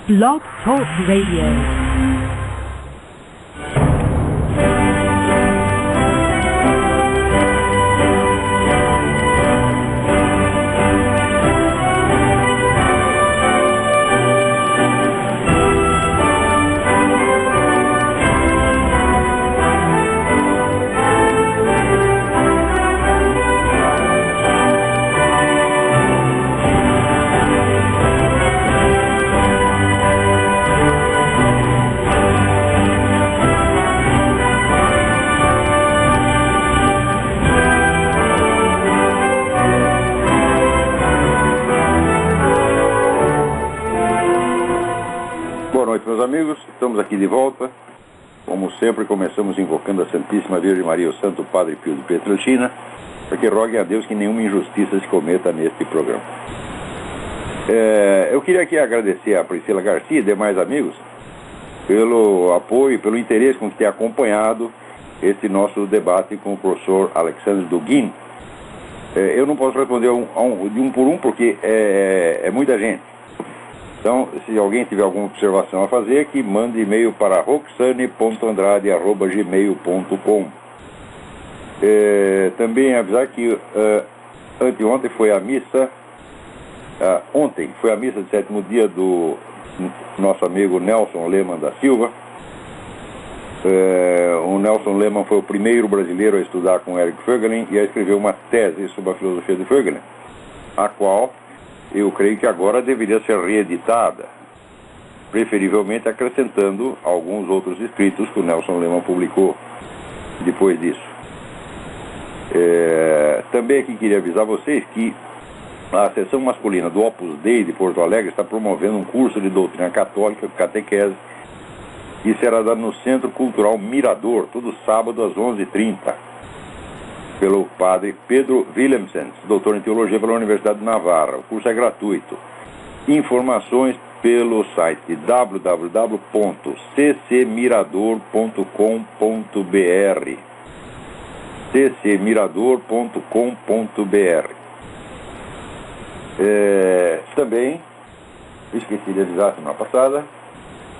Blog Talk Radio. Meus amigos, estamos aqui de volta. Como sempre, começamos invocando a Santíssima Virgem Maria, o Santo Padre Pio de Pietrelcina, para que roguem a Deus que nenhuma injustiça se cometa neste programa. Eu queria aqui agradecer a Priscila Garcia e demais amigos pelo apoio, pelo interesse com que tem acompanhado esse nosso debate com o professor Alexandre Dugin. Eu não posso responder de um por um, porque é muita gente. Então, se alguém tiver alguma observação a fazer, que mande e-mail para roxane.andrade@gmail.com. Também avisar que anteontem foi a missa, ontem foi a missa de sétimo dia do nosso amigo Nelson Lehmann da Silva. O Nelson Lehmann foi o primeiro brasileiro a estudar com Eric Voegelin e a escrever uma tese sobre a filosofia de Voegelin, a qual eu creio que agora deveria ser reeditada, preferivelmente acrescentando alguns outros escritos que o Nelson Lehmann publicou depois disso. Também aqui queria avisar vocês que a seção masculina do Opus Dei de Porto Alegre está promovendo um curso de doutrina católica, catequese, que será dado no Centro Cultural Mirador, todo sábado às 11h30. Pelo padre Pedro Willemsen, doutor em teologia pela Universidade de Navarra. O curso é gratuito. Informações pelo site www.ccmirador.com.br ccmirador.com.br. Também, esqueci de avisar semana passada,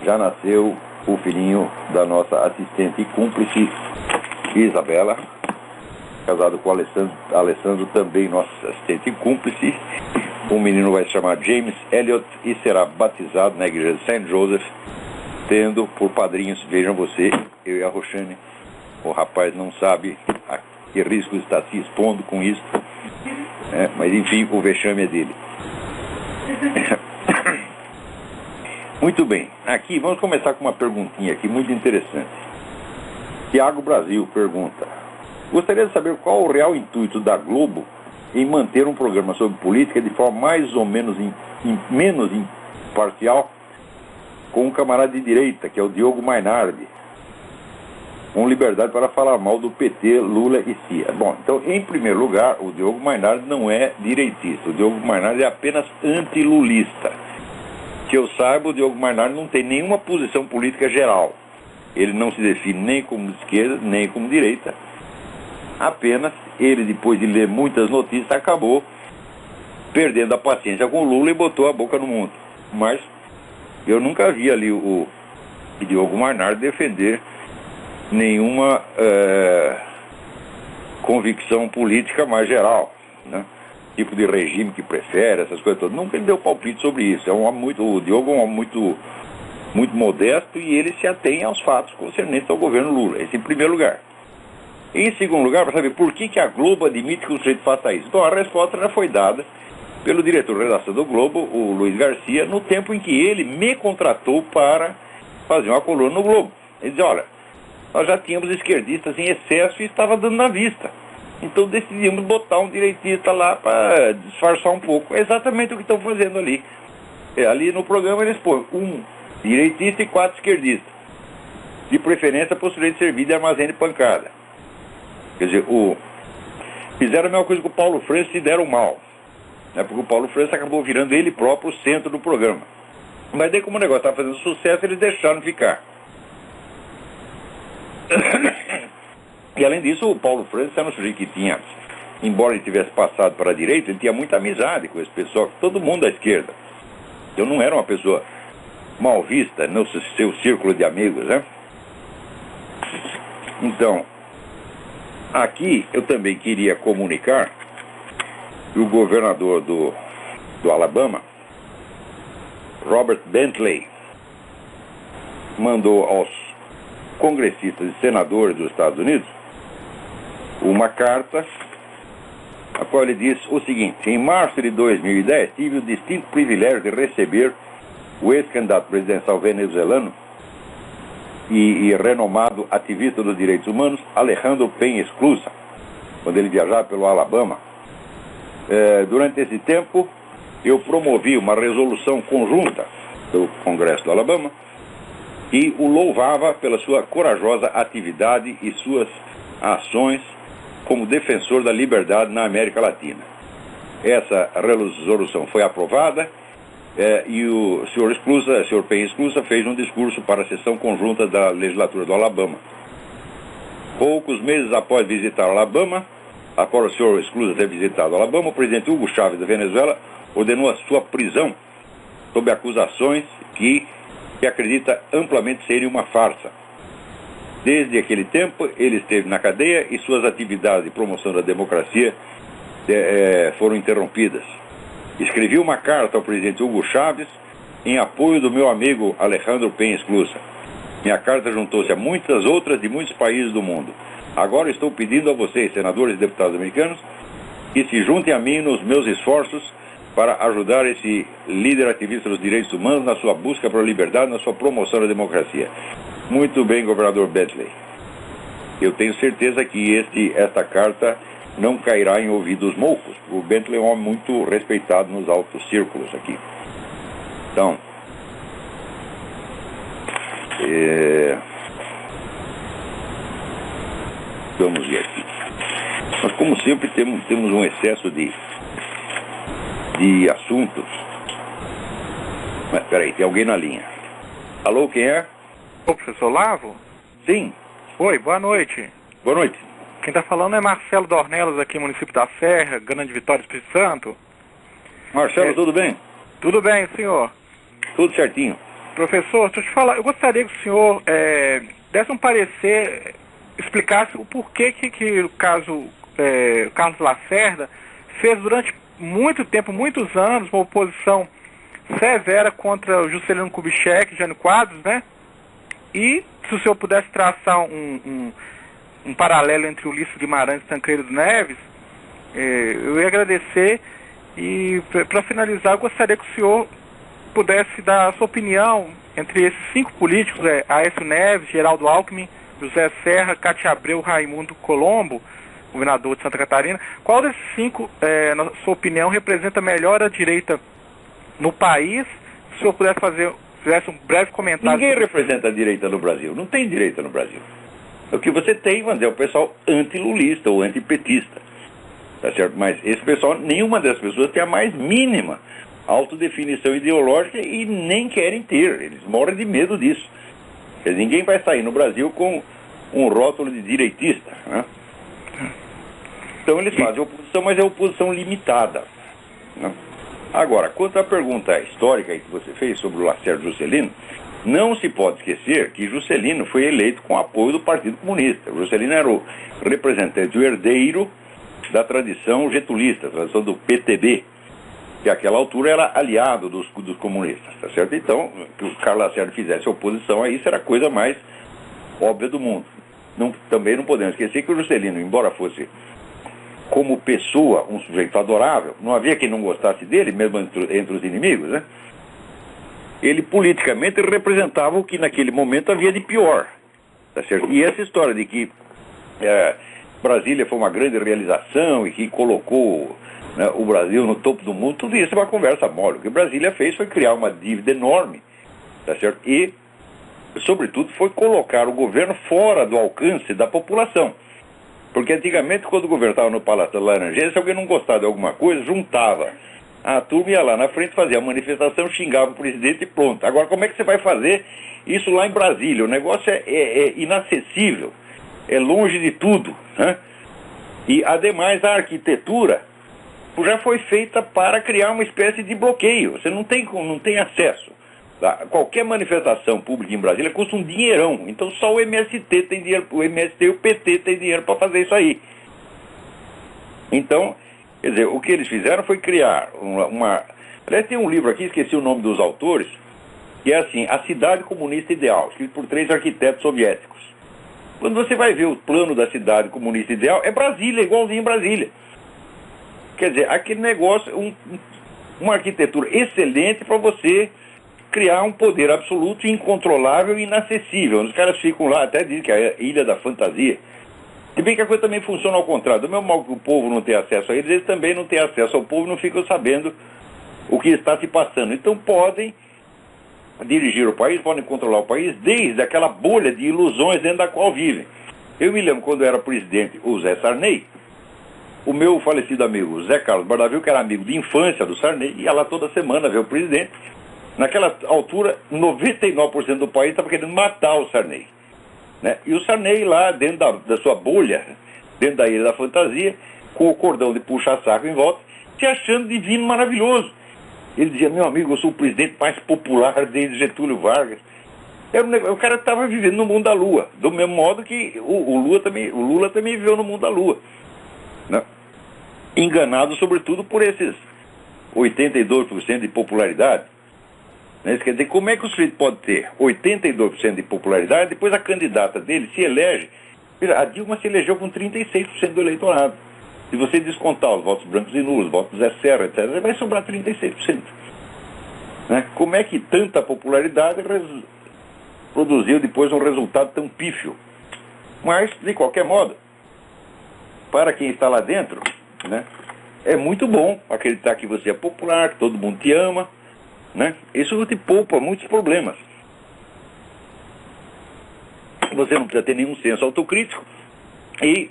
já nasceu o filhinho da nossa assistente e cúmplice Isabela, casado com o Alessandro, também nosso assistente e cúmplice. O menino vai se chamar James Elliot e será batizado na igreja de St. Joseph, tendo por padrinhos, vejam você, eu e a Roxane. O rapaz não sabe a que risco está se expondo com isso, mas enfim, o vexame é dele. Muito bem, aqui vamos começar com uma perguntinha aqui muito interessante. Tiago Brasil pergunta: gostaria de saber qual o real intuito da Globo em manter um programa sobre política de forma mais ou menos menos imparcial com um camarada de direita, que é o Diogo Mainardi, com liberdade para falar mal do PT, Lula e Cia. Bom, então, em primeiro lugar, o Diogo Mainardi não é direitista. O Diogo Mainardi é apenas antilulista. Que eu saiba, o Diogo Mainardi não tem nenhuma posição política geral. Ele não se define nem como esquerda, nem como direita. Apenas ele, depois de ler muitas notícias, acabou perdendo a paciência com o Lula e botou a boca no mundo. Mas eu nunca vi ali o Diogo Mainardi defender nenhuma convicção política mais geral, né? Tipo de regime que prefere, essas coisas todas. Nunca ele deu palpite sobre isso. O Diogo é um homem muito modesto e ele se atém aos fatos concernentes ao governo Lula. Esse em primeiro lugar. Em segundo lugar, para saber por que a Globo admite que o sujeito faça isso. Bom, a resposta já foi dada pelo diretor de redação do Globo, o Luiz Garcia, no tempo em que ele me contratou para fazer uma coluna no Globo. Ele disse: olha, nós já tínhamos esquerdistas em excesso e estava dando na vista. Então decidimos botar um direitista lá para disfarçar um pouco. É exatamente o que estão fazendo ali. Ali no programa eles põem um direitista e 4 esquerdistas. De preferência para o sujeito servir de armazém de pancada. Quer dizer, fizeram a mesma coisa com o Paulo Francis e deram mal. Né? Porque o Paulo Francis acabou virando ele próprio o centro do programa. Mas daí, como o negócio estava fazendo sucesso, eles deixaram ficar. E além disso, o Paulo Francis era um sujeito que tinha, embora ele tivesse passado para a direita, ele tinha muita amizade com esse pessoal, todo mundo da esquerda. Eu não era uma pessoa mal vista no seu círculo de amigos, né? Então, aqui eu também queria comunicar que o governador do Alabama, Robert Bentley, mandou aos congressistas e senadores dos Estados Unidos uma carta a qual ele diz o seguinte: em março de 2010 tive o distinto privilégio de receber o ex-candidato presidencial venezuelano e renomado ativista dos direitos humanos Alejandro Penha Esclusa, quando ele viajava pelo Alabama. Durante esse tempo eu promovi uma resolução conjunta do Congresso do Alabama e o louvava pela sua corajosa atividade e suas ações como defensor da liberdade na América Latina. Essa resolução foi aprovada e o senhor Penha Esclusa fez um discurso para a sessão conjunta da legislatura do Alabama. Poucos meses após visitar o Alabama, após o senhor Esclusa ter visitado o Alabama, o presidente Hugo Chávez da Venezuela ordenou a sua prisão sob acusações que acredita amplamente serem uma farsa. Desde aquele tempo, ele esteve na cadeia e suas atividades de promoção da democracia foram interrompidas. Escrevi uma carta ao presidente Hugo Chávez em apoio do meu amigo Alejandro Penha Esclusa. Minha carta juntou-se a muitas outras de muitos países do mundo. Agora estou pedindo a vocês, senadores e deputados americanos, que se juntem a mim nos meus esforços para ajudar esse líder ativista dos direitos humanos na sua busca pela liberdade, na sua promoção da democracia. Muito bem, governador Bentley. Eu tenho certeza que esta carta não cairá em ouvidos moucos. O Bentley é um homem muito respeitado nos altos círculos aqui. Então, vamos ver aqui. Nós, como sempre, temos um excesso de assuntos. Mas, peraí, tem alguém na linha. Alô, quem é? Ô, professor Lavo? Sim. Oi, boa noite. Boa noite. Quem está falando é Marcelo Dornelas, aqui no município da Serra, Grande Vitória, Espírito Santo. Marcelo, tudo bem? Tudo bem, senhor? Tudo certinho. Professor, deixa eu te falar, eu gostaria que o senhor desse um parecer, explicasse o porquê que o caso Carlos Lacerda fez durante muito tempo, muitos anos, uma oposição severa contra o Juscelino Kubitschek e Jânio Quadros, né? E se o senhor pudesse traçar um paralelo entre Ulisses Guimarães e Tancredo Neves, eu ia agradecer. E para finalizar, eu gostaria que o senhor pudesse dar a sua opinião entre esses 5 políticos, Aécio Neves, Geraldo Alckmin, José Serra, Cátia Abreu, Raimundo Colombo, governador de Santa Catarina. Qual desses 5, na sua opinião, representa melhor a direita no país? Se o senhor fizesse um breve comentário. Ninguém representa a direita no Brasil. Não tem direita no Brasil. O que você tem, vamos dizer, é o pessoal antilulista ou antipetista. Tá certo? Mas esse pessoal, nenhuma dessas pessoas tem a mais mínima autodefinição ideológica e nem querem ter. Eles morrem de medo disso. Quer dizer, ninguém vai sair no Brasil com um rótulo de direitista, né? Então eles fazem oposição, mas é oposição limitada, né? Agora, quanto à pergunta histórica que você fez sobre o Lacerda Juscelino, não se pode esquecer que Juscelino foi eleito com apoio do Partido Comunista. O Juscelino era o representante, o herdeiro da tradição getulista, a tradição do PTB, que àquela altura era aliado dos comunistas, tá certo? Então, que o Carlos Lacerda fizesse oposição a isso era a coisa mais óbvia do mundo. Também não podemos esquecer que o Juscelino, embora fosse como pessoa um sujeito adorável, não havia quem não gostasse dele, mesmo entre os inimigos, né? Ele politicamente representava o que naquele momento havia de pior, tá certo? E essa história de que Brasília foi uma grande realização e que colocou, né, o Brasil no topo do mundo, tudo isso é uma conversa mole. O que Brasília fez foi criar uma dívida enorme, tá certo? E, sobretudo, foi colocar o governo fora do alcance da população. Porque antigamente, quando o governo estava no Palácio da Laranjeira, se alguém não gostava de alguma coisa, juntava a turma, ia lá na frente, fazia a manifestação, xingava o presidente e pronto. Agora, como é que você vai fazer isso lá em Brasília? O negócio é inacessível, é longe de tudo, né? E, ademais, a arquitetura já foi feita para criar uma espécie de bloqueio. Você não tem acesso. Tá? Qualquer manifestação pública em Brasília custa um dinheirão. Então só o MST tem dinheiro, o MST e o PT tem dinheiro para fazer isso aí. Então, quer dizer, o que eles fizeram foi criar uma... Aliás, tem um livro aqui, esqueci o nome dos autores, que é assim, A Cidade Comunista Ideal, escrito por 3 arquitetos soviéticos. Quando você vai ver o plano da cidade comunista ideal, é Brasília, igualzinho Brasília. Quer dizer, aquele negócio, uma arquitetura excelente para você criar um poder absoluto, incontrolável e inacessível. Os caras ficam lá, até dizem que é a Ilha da Fantasia. Se bem que a coisa também funciona ao contrário. Do mesmo modo que o povo não tem acesso a eles também não têm acesso ao povo, não ficam sabendo o que está se passando. Então podem dirigir o país, podem controlar o país desde aquela bolha de ilusões dentro da qual vivem. Eu me lembro quando era presidente o Zé Sarney, o meu falecido amigo Zé Carlos Bardavil, que era amigo de infância do Sarney, ia lá toda semana ver o presidente. Naquela altura, 99% do país estava querendo matar o Sarney. Né? E o Sarney lá dentro da sua bolha, dentro da Ilha da Fantasia, com o cordão de puxa-saco em volta, se achando divino, maravilhoso. Ele dizia, meu amigo, eu sou o presidente mais popular desde Getúlio Vargas. O cara estava vivendo no mundo da lua, do mesmo modo que o Lula também viveu no mundo da lua. Né? Enganado sobretudo por esses 82% de popularidade. Isso quer dizer, como é que o sujeito pode ter 82% de popularidade, depois a candidata dele se elege? A Dilma se elegeu com 36% do eleitorado. Se você descontar os votos brancos e nulos, os votos Zé Serra, etc., vai sobrar 36%. Né? Como é que tanta popularidade produziu depois um resultado tão pífio? Mas, de qualquer modo, para quem está lá dentro, né, é muito bom acreditar que você é popular, que todo mundo te ama. Né? Isso te poupa muitos problemas. Você não precisa ter nenhum senso autocrítico e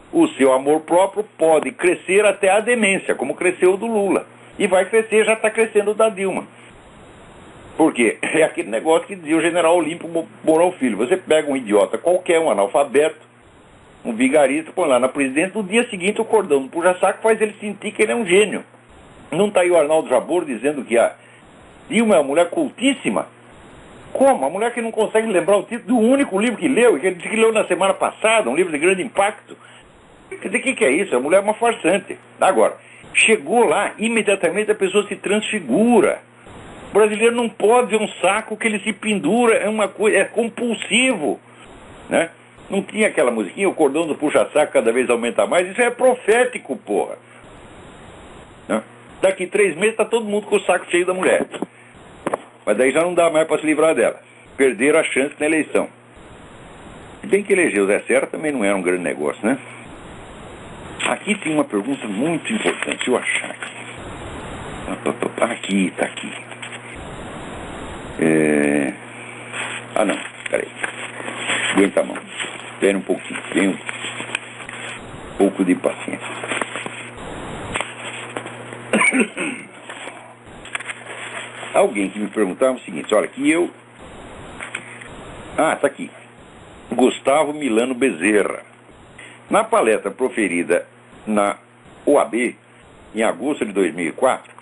o seu amor próprio pode crescer até a demência, como cresceu o do Lula. E vai crescer, já está crescendo o da Dilma. Por quê? É aquele negócio que dizia o general Olímpio Mourão Filho. Você pega um idiota qualquer, um analfabeto, um vigarista, põe lá na presidência, no dia seguinte o cordão do puxa-saco faz ele sentir que ele é um gênio. Não está aí o Arnaldo Jabor dizendo que a Dilma é uma mulher cultíssima? Como? A mulher que não consegue lembrar o título do único livro que leu, e que ele disse que leu na semana passada, um livro de grande impacto. Quer dizer, o que é isso? A mulher é uma farsante. Agora, chegou lá, imediatamente a pessoa se transfigura. O brasileiro não pode ver um saco que ele se pendura, é uma coisa, é compulsivo. Né? Não tinha aquela musiquinha, o cordão do puxa-saco cada vez aumenta mais, isso é profético, porra. Né? Daqui 3 meses está todo mundo com o saco cheio da mulher. Mas daí já não dá mais para se livrar dela. Perderam a chance na eleição. Se bem que eleger o Zé Serra também não era um grande negócio, né? Aqui tem uma pergunta muito importante, deixa eu achar aqui. Tá aqui. Ah não, peraí. Aguenta a mão. Espera um pouquinho, tem um pouco de paciência. Alguém que me perguntava o seguinte, olha, que eu... tá aqui. Gustavo Milano Bezerra. Na palestra proferida na OAB, em agosto de 2004,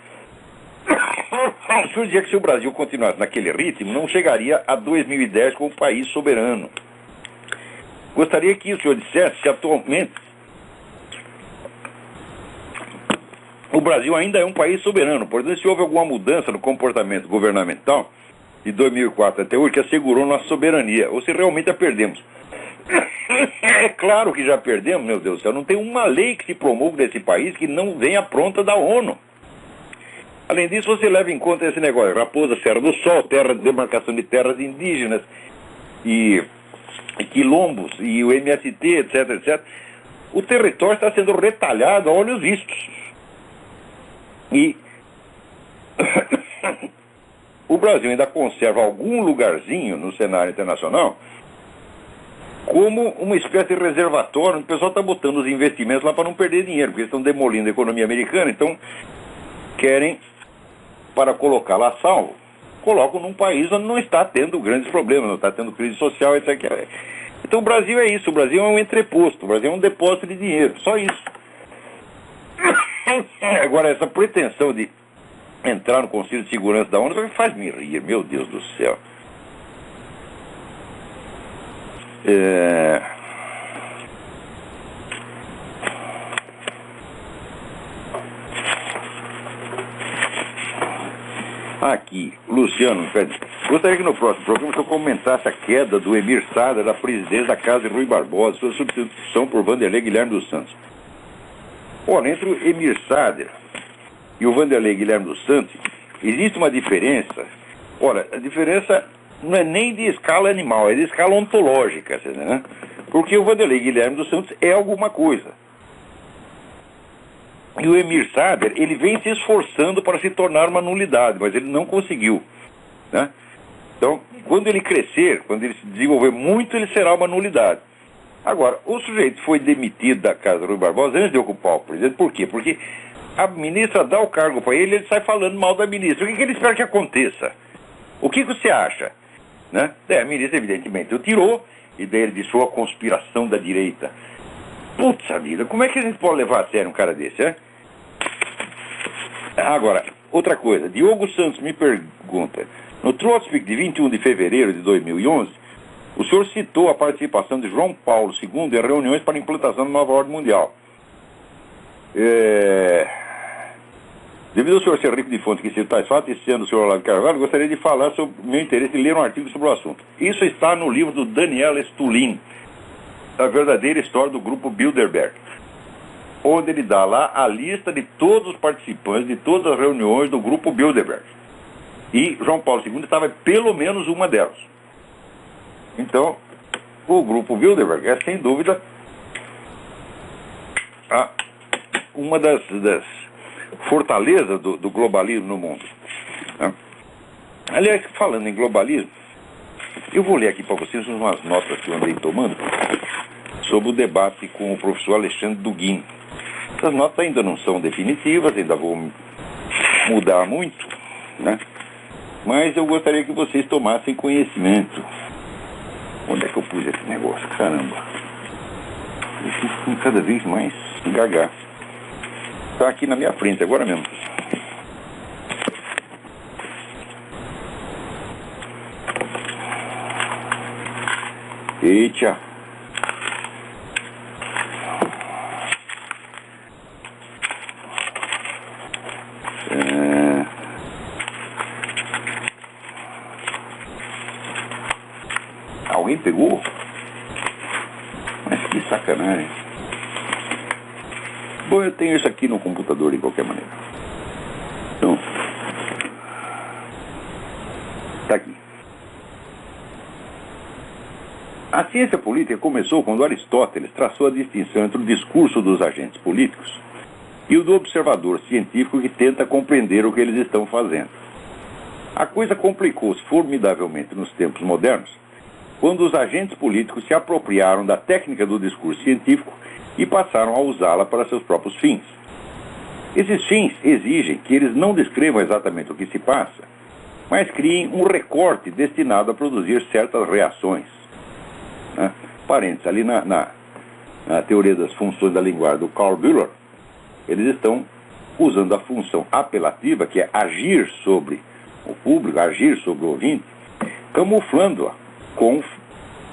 o senhor dizia que se o Brasil continuasse naquele ritmo, não chegaria a 2010 como país soberano. Gostaria que o senhor dissesse se atualmente o Brasil ainda é um país soberano. Portanto, se houve alguma mudança no comportamento governamental de 2004 até hoje que assegurou nossa soberania, ou se realmente a perdemos. É claro que já perdemos, meu Deus do céu. Não tem uma lei que se promulgue nesse país que não venha pronta da ONU. Além disso, você leva em conta esse negócio, Raposa, Serra do Sol, terra de demarcação de terras indígenas, e quilombos, e o MST, etc, etc. O território está sendo retalhado a olhos vistos. E o Brasil ainda conserva algum lugarzinho no cenário internacional como uma espécie de reservatório, onde o pessoal está botando os investimentos lá para não perder dinheiro, porque eles estão demolindo a economia americana, então querem, para colocar lá salvo, colocam num país onde não está tendo grandes problemas, não está tendo crise social, etc. Então o Brasil é isso, o Brasil é um entreposto, o Brasil é um depósito de dinheiro, só isso. Agora, essa pretensão de entrar no Conselho de Segurança da ONU, faz-me rir, meu Deus do céu. Aqui, Luciano, gostaria que no próximo programa eu comentasse a queda do Emir Sader da presidência da Casa de Rui Barbosa, sua substituição por Vanderlei Guilherme dos Santos. Olha, entre o Emir Sader e o Vanderlei Guilherme dos Santos, existe uma diferença. Olha, a diferença não é nem de escala animal, é de escala ontológica, né? Porque o Vanderlei Guilherme dos Santos é alguma coisa. E o Emir Sader, ele vem se esforçando para se tornar uma nulidade, mas ele não conseguiu, né? Então, quando ele crescer, quando ele se desenvolver muito, ele será uma nulidade. Agora, o sujeito foi demitido da Casa Rui Barbosa antes de ocupar o presidente. Por quê? Porque a ministra dá o cargo para ele, ele sai falando mal da ministra. O que ele espera que aconteça? O que você acha? Né? A ministra, evidentemente, o tirou, e daí ele disse, a conspiração da direita. Putz, vida, como é que a gente pode levar a sério um cara desse, é? Agora, outra coisa, Diogo Santos me pergunta, no Trotspeak de 21 de fevereiro de 2011, o senhor citou a participação de João Paulo II em reuniões para a implantação da nova ordem mundial. Devido ao senhor ser rico de fontes que citam tais fatos, e sendo o senhor Olavo de Carvalho, gostaria de falar sobre o meu interesse em ler um artigo sobre o assunto. Isso está no livro do Daniel Stulin, A Verdadeira História do Grupo Bilderberg, onde ele dá lá a lista de todos os participantes de todas as reuniões do Grupo Bilderberg. E João Paulo II estava em pelo menos uma delas. Então, o Grupo Bilderberg é, sem dúvida, uma das fortalezas do globalismo no mundo. Né? Aliás, falando em globalismo, eu vou ler aqui para vocês umas notas que eu andei tomando sobre o debate com o professor Alexandre Dugin. Essas notas ainda não são definitivas, ainda vou mudar muito, né? Mas eu gostaria que vocês tomassem conhecimento. Onde é que eu pus esse negócio? Caramba. Eu fico ficando cada vez mais gaga. Está aqui na minha frente, agora mesmo. Eita. Alguém pegou? Mas que sacanagem. Bom, eu tenho isso aqui no computador de qualquer maneira. Então, tá aqui. A ciência política começou quando Aristóteles traçou a distinção entre o discurso dos agentes políticos e o do observador científico que tenta compreender o que eles estão fazendo. A coisa complicou-se formidavelmente nos tempos modernos, quando os agentes políticos se apropriaram da técnica do discurso científico e passaram a usá-la para seus próprios fins. Esses fins exigem que eles não descrevam exatamente o que se passa, mas criem um recorte destinado a produzir certas reações. Né? Parênteses, ali na teoria das funções da linguagem do Carl Bühler, eles estão usando a função apelativa, que é agir sobre o público, agir sobre o ouvinte, camuflando-a com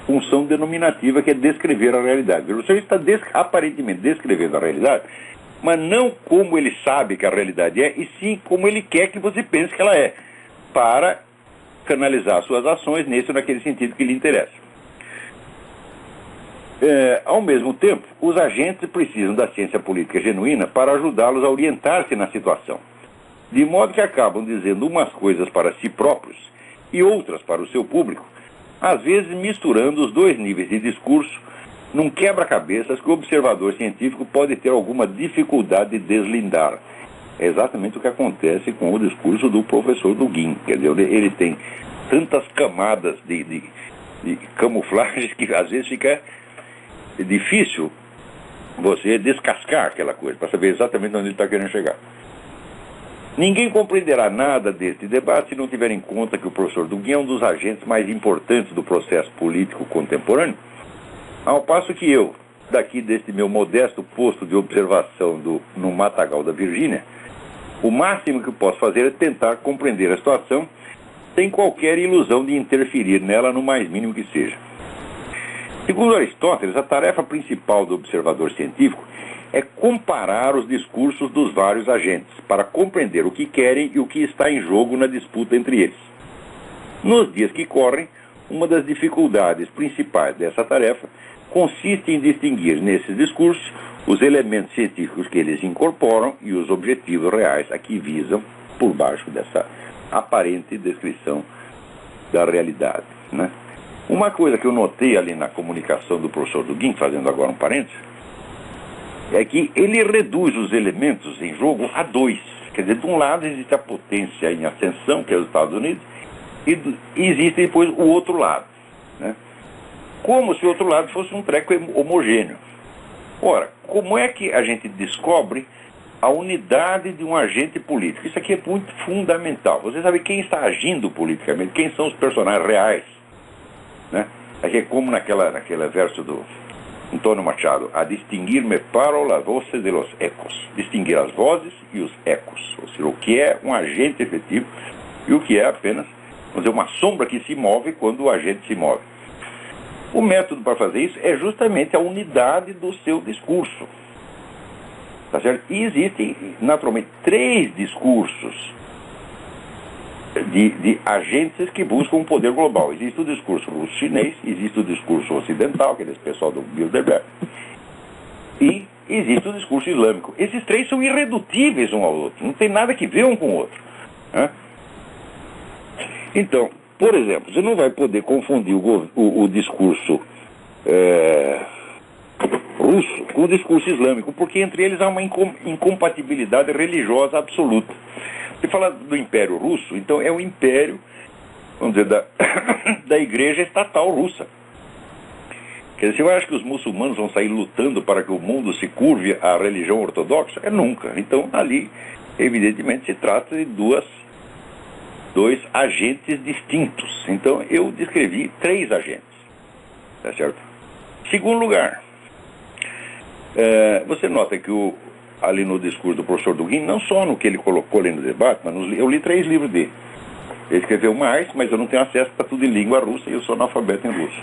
função denominativa, que é descrever a realidade. O senhor está aparentemente descrevendo a realidade, mas não como ele sabe que a realidade é, e sim como ele quer que você pense que ela é, para canalizar suas ações nesse ou naquele sentido que lhe interessa. Ao mesmo tempo, os agentes precisam da ciência política genuína para ajudá-los a orientar-se na situação, de modo que acabam dizendo umas coisas para si próprios e outras para o seu público, às vezes misturando os dois níveis de discurso num quebra-cabeças que o observador científico pode ter alguma dificuldade de deslindar. É exatamente o que acontece com o discurso do professor Dugin. Quer dizer, ele tem tantas camadas de camuflagens que às vezes fica difícil você descascar aquela coisa, para saber exatamente onde ele está querendo chegar. Ninguém compreenderá nada deste debate se não tiver em conta que o professor Dugin é um dos agentes mais importantes do processo político contemporâneo, ao passo que eu, daqui deste meu modesto posto de observação no Matagal da Virgínia, O máximo que eu posso fazer é tentar compreender a situação sem qualquer ilusão de interferir nela no mais mínimo que seja. Segundo Aristóteles, a tarefa principal do observador científico é comparar os discursos dos vários agentes para compreender o que querem e o que está em jogo na disputa entre eles. Nos dias que correm, uma das dificuldades principais dessa tarefa consiste em distinguir nesses discursos os elementos científicos que eles incorporam e os objetivos reais a que visam por baixo dessa aparente descrição da realidade, né? Uma coisa que eu notei ali na comunicação do professor Dugin, fazendo agora um parênteses, é que ele reduz os elementos em jogo a dois. Quer dizer, de um lado existe a potência em ascensão, que é os Estados Unidos, e existe depois o outro lado, né? Como se o outro lado fosse um treco homogêneo. Ora, como é que a gente descobre a unidade de um agente político? Isso aqui é muito fundamental. Você sabe quem está agindo politicamente, quem são os personagens reais, né? Aqui é como naquele verso do Antônio Machado: a distinguir-me paro la voce de los ecos. Distinguir as vozes e os ecos. Ou seja, o que é um agente efetivo e o que é apenas, vamos dizer, uma sombra que se move quando o agente se move. O método para fazer isso é justamente a unidade do seu discurso. Tá certo? E existem, naturalmente, 3 discursos de agentes que buscam um poder global. Existe o discurso russo-chinês, existe o discurso ocidental, que é esse pessoal do Bilderberg, e existe o discurso islâmico. Esses 3 são irredutíveis um ao outro, não tem nada que ver um com o outro, né? Então, por exemplo, você não vai poder confundir o discurso russo com o discurso islâmico, porque entre eles há uma incompatibilidade religiosa absoluta. Você fala do Império Russo, então é o império, vamos dizer, da igreja estatal russa. Quer dizer, você acha que os muçulmanos vão sair lutando para que o mundo se curve à religião ortodoxa? É nunca. Então, ali, evidentemente, se trata de dois agentes distintos. Então, eu descrevi 3 agentes. Tá certo? Segundo lugar, você nota que ali no discurso do professor Dugin, não só no que ele colocou ali no debate, mas eu li 3 livros dele. Ele escreveu mais, mas eu não tenho acesso para tudo em língua russa e eu sou analfabeto em russo,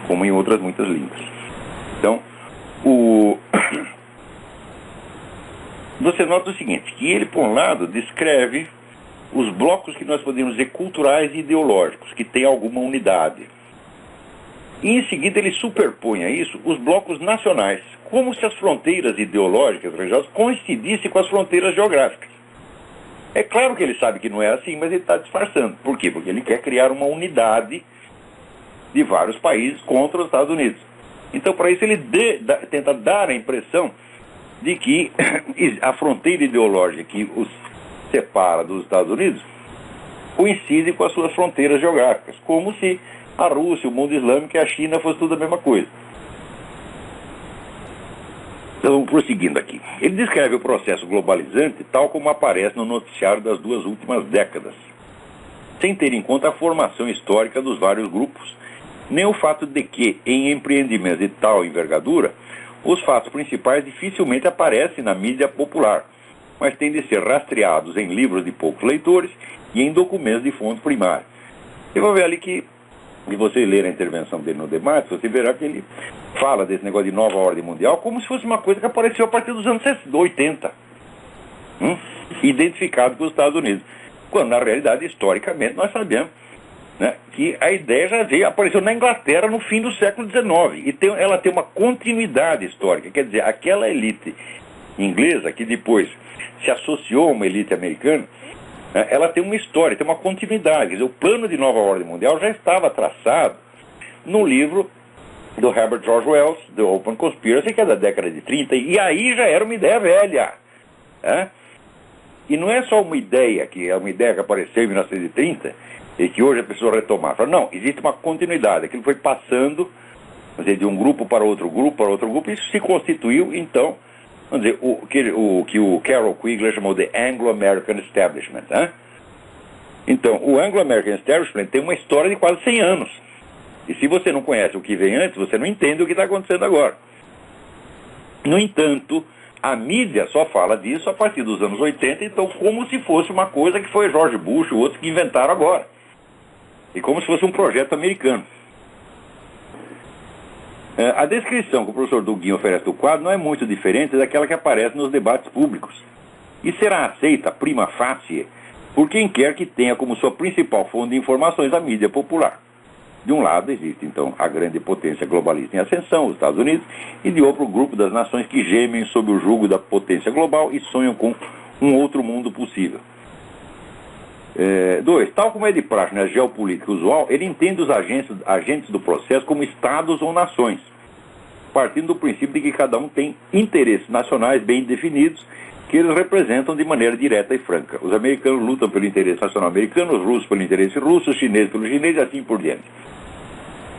como em outras muitas línguas. Então, você nota o seguinte, que ele, por um lado, descreve os blocos que nós podemos dizer culturais e ideológicos, que têm alguma unidade. E em seguida ele superpõe a isso os blocos nacionais, como se as fronteiras ideológicas, religiosas, coincidissem com as fronteiras geográficas. É claro que ele sabe que não é assim, mas ele está disfarçando. Por quê? Porque ele quer criar uma unidade de vários países contra os Estados Unidos. Então, para isso, ele tenta dar a impressão de que a fronteira ideológica que os separa dos Estados Unidos coincide com as suas fronteiras geográficas, como se a Rússia, o mundo islâmico e a China fosse tudo a mesma coisa. Então, prosseguindo aqui. Ele descreve o processo globalizante tal como aparece no noticiário das 2 últimas décadas, sem ter em conta a formação histórica dos vários grupos, nem o fato de que, em empreendimentos de tal envergadura, os fatos principais dificilmente aparecem na mídia popular, mas têm de ser rastreados em livros de poucos leitores e em documentos de fonte primária. Você vai ver ali que, se você ler a intervenção dele no debate, você verá que ele fala desse negócio de nova ordem mundial como se fosse uma coisa que apareceu a partir dos anos 80, identificado com os Estados Unidos, quando, na realidade, historicamente, nós sabemos, né, que a ideia apareceu na Inglaterra no fim do século XIX, e ela tem uma continuidade histórica, quer dizer, aquela elite inglesa que depois se associou a uma elite americana, ela tem uma história, tem uma continuidade. Quer dizer, o plano de nova ordem mundial já estava traçado no livro do Herbert George Wells, The Open Conspiracy, que é da década de 30, e aí já era uma ideia velha. E não é só uma ideia que apareceu em 1930 e que hoje a pessoa retomar. Não, existe uma continuidade. Aquilo foi passando, vamos dizer, de um grupo para outro grupo, e isso se constituiu, então, vamos dizer, o que o Carol Quigley chamou de Anglo-American Establishment. Então, o Anglo-American Establishment tem uma história de quase 100 anos. E se você não conhece o que vem antes, você não entende o que está acontecendo agora. No entanto, a mídia só fala disso a partir dos anos 80, então como se fosse uma coisa que foi George Bush e outros que inventaram agora. E como se fosse um projeto americano. A descrição que o professor Duguin oferece do quadro não é muito diferente daquela que aparece nos debates públicos. E será aceita prima facie por quem quer que tenha como sua principal fonte de informações a mídia popular. De um lado existe, então, a grande potência globalista em ascensão, os Estados Unidos, e de outro, o grupo das nações que gemem sob o jugo da potência global e sonham com um outro mundo possível. 2. Tal como é de praxe na geopolítica usual, ele entende os agentes do processo como estados ou nações, partindo do princípio de que cada um tem interesses nacionais bem definidos, que eles representam de maneira direta e franca. Os americanos lutam pelo interesse nacional americano, os russos pelo interesse russo, os chineses pelo chinês e assim por diante.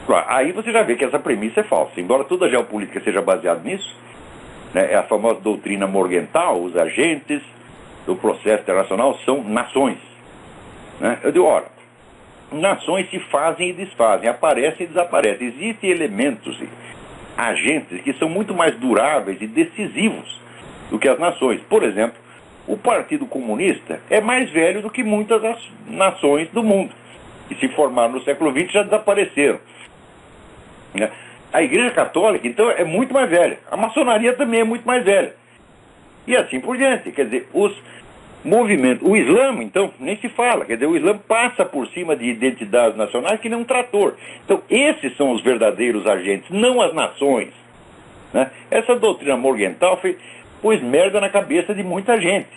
Claro, aí você já vê que essa premissa é falsa. Embora toda a geopolítica seja baseada nisso, né, é a famosa doutrina Morgenthau, os agentes do processo internacional são nações. Né? Eu digo, ora, nações se fazem e desfazem, aparecem e desaparecem. Existem elementos, agentes que são muito mais duráveis e decisivos do que as nações. Por exemplo, o Partido Comunista é mais velho do que muitas das nações do mundo, que se formaram no século XX já desapareceram. A Igreja Católica, então, é muito mais velha. A maçonaria também é muito mais velha. E assim por diante. Quer dizer, os movimentos... O Islã, então, nem se fala. Quer dizer, o Islã passa por cima de identidades nacionais que nem um trator. Então, esses são os verdadeiros agentes, não as nações. Né? Essa doutrina Morgenthau pôs merda na cabeça de muita gente.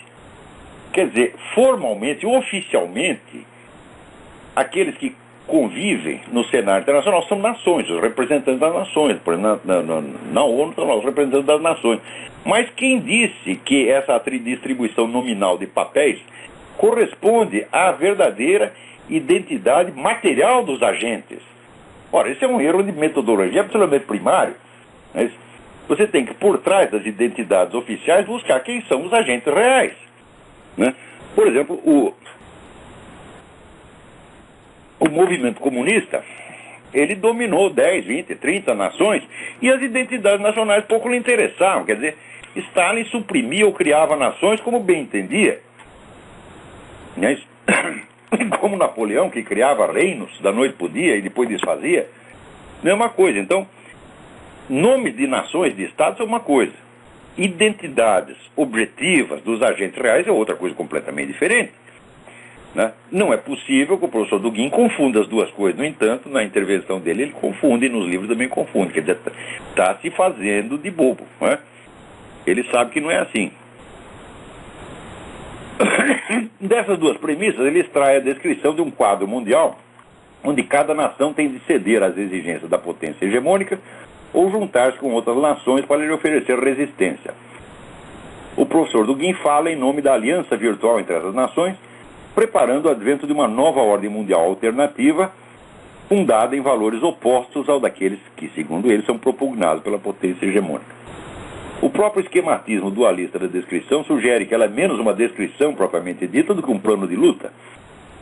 Quer dizer, formalmente, oficialmente, aqueles que convivem no cenário internacional são nações, os representantes das nações. Na ONU são os representantes das nações. Mas quem disse que essa distribuição nominal de papéis corresponde à verdadeira identidade material dos agentes? Ora, esse é um erro de metodologia absolutamente primário. Mas você tem que, por trás das identidades oficiais, buscar quem são os agentes reais. Né? Por exemplo, o movimento comunista, ele dominou 10, 20, 30 nações e as identidades nacionais pouco lhe interessavam. Quer dizer, Stalin suprimia ou criava nações como bem entendia. Né? Como Napoleão, que criava reinos da noite para o dia e depois desfazia. Mesma coisa. Então, nomes de nações, de estados é uma coisa. Identidades objetivas dos agentes reais é outra coisa completamente diferente. Né? Não é possível que o professor Duguin confunda as duas coisas. No entanto, na intervenção dele, ele confunde, e nos livros também confunde. Quer dizer, está se fazendo de bobo. Né? Ele sabe que não é assim. Dessas duas premissas, ele extrai a descrição de um quadro mundial onde cada nação tem de ceder às exigências da potência hegemônica ou juntar-se com outras nações para lhe oferecer resistência. O professor Duguin fala em nome da aliança virtual entre essas nações, preparando o advento de uma nova ordem mundial alternativa, fundada em valores opostos ao daqueles que, segundo ele, são propugnados pela potência hegemônica. O próprio esquematismo dualista da descrição sugere que ela é menos uma descrição propriamente dita do que um plano de luta.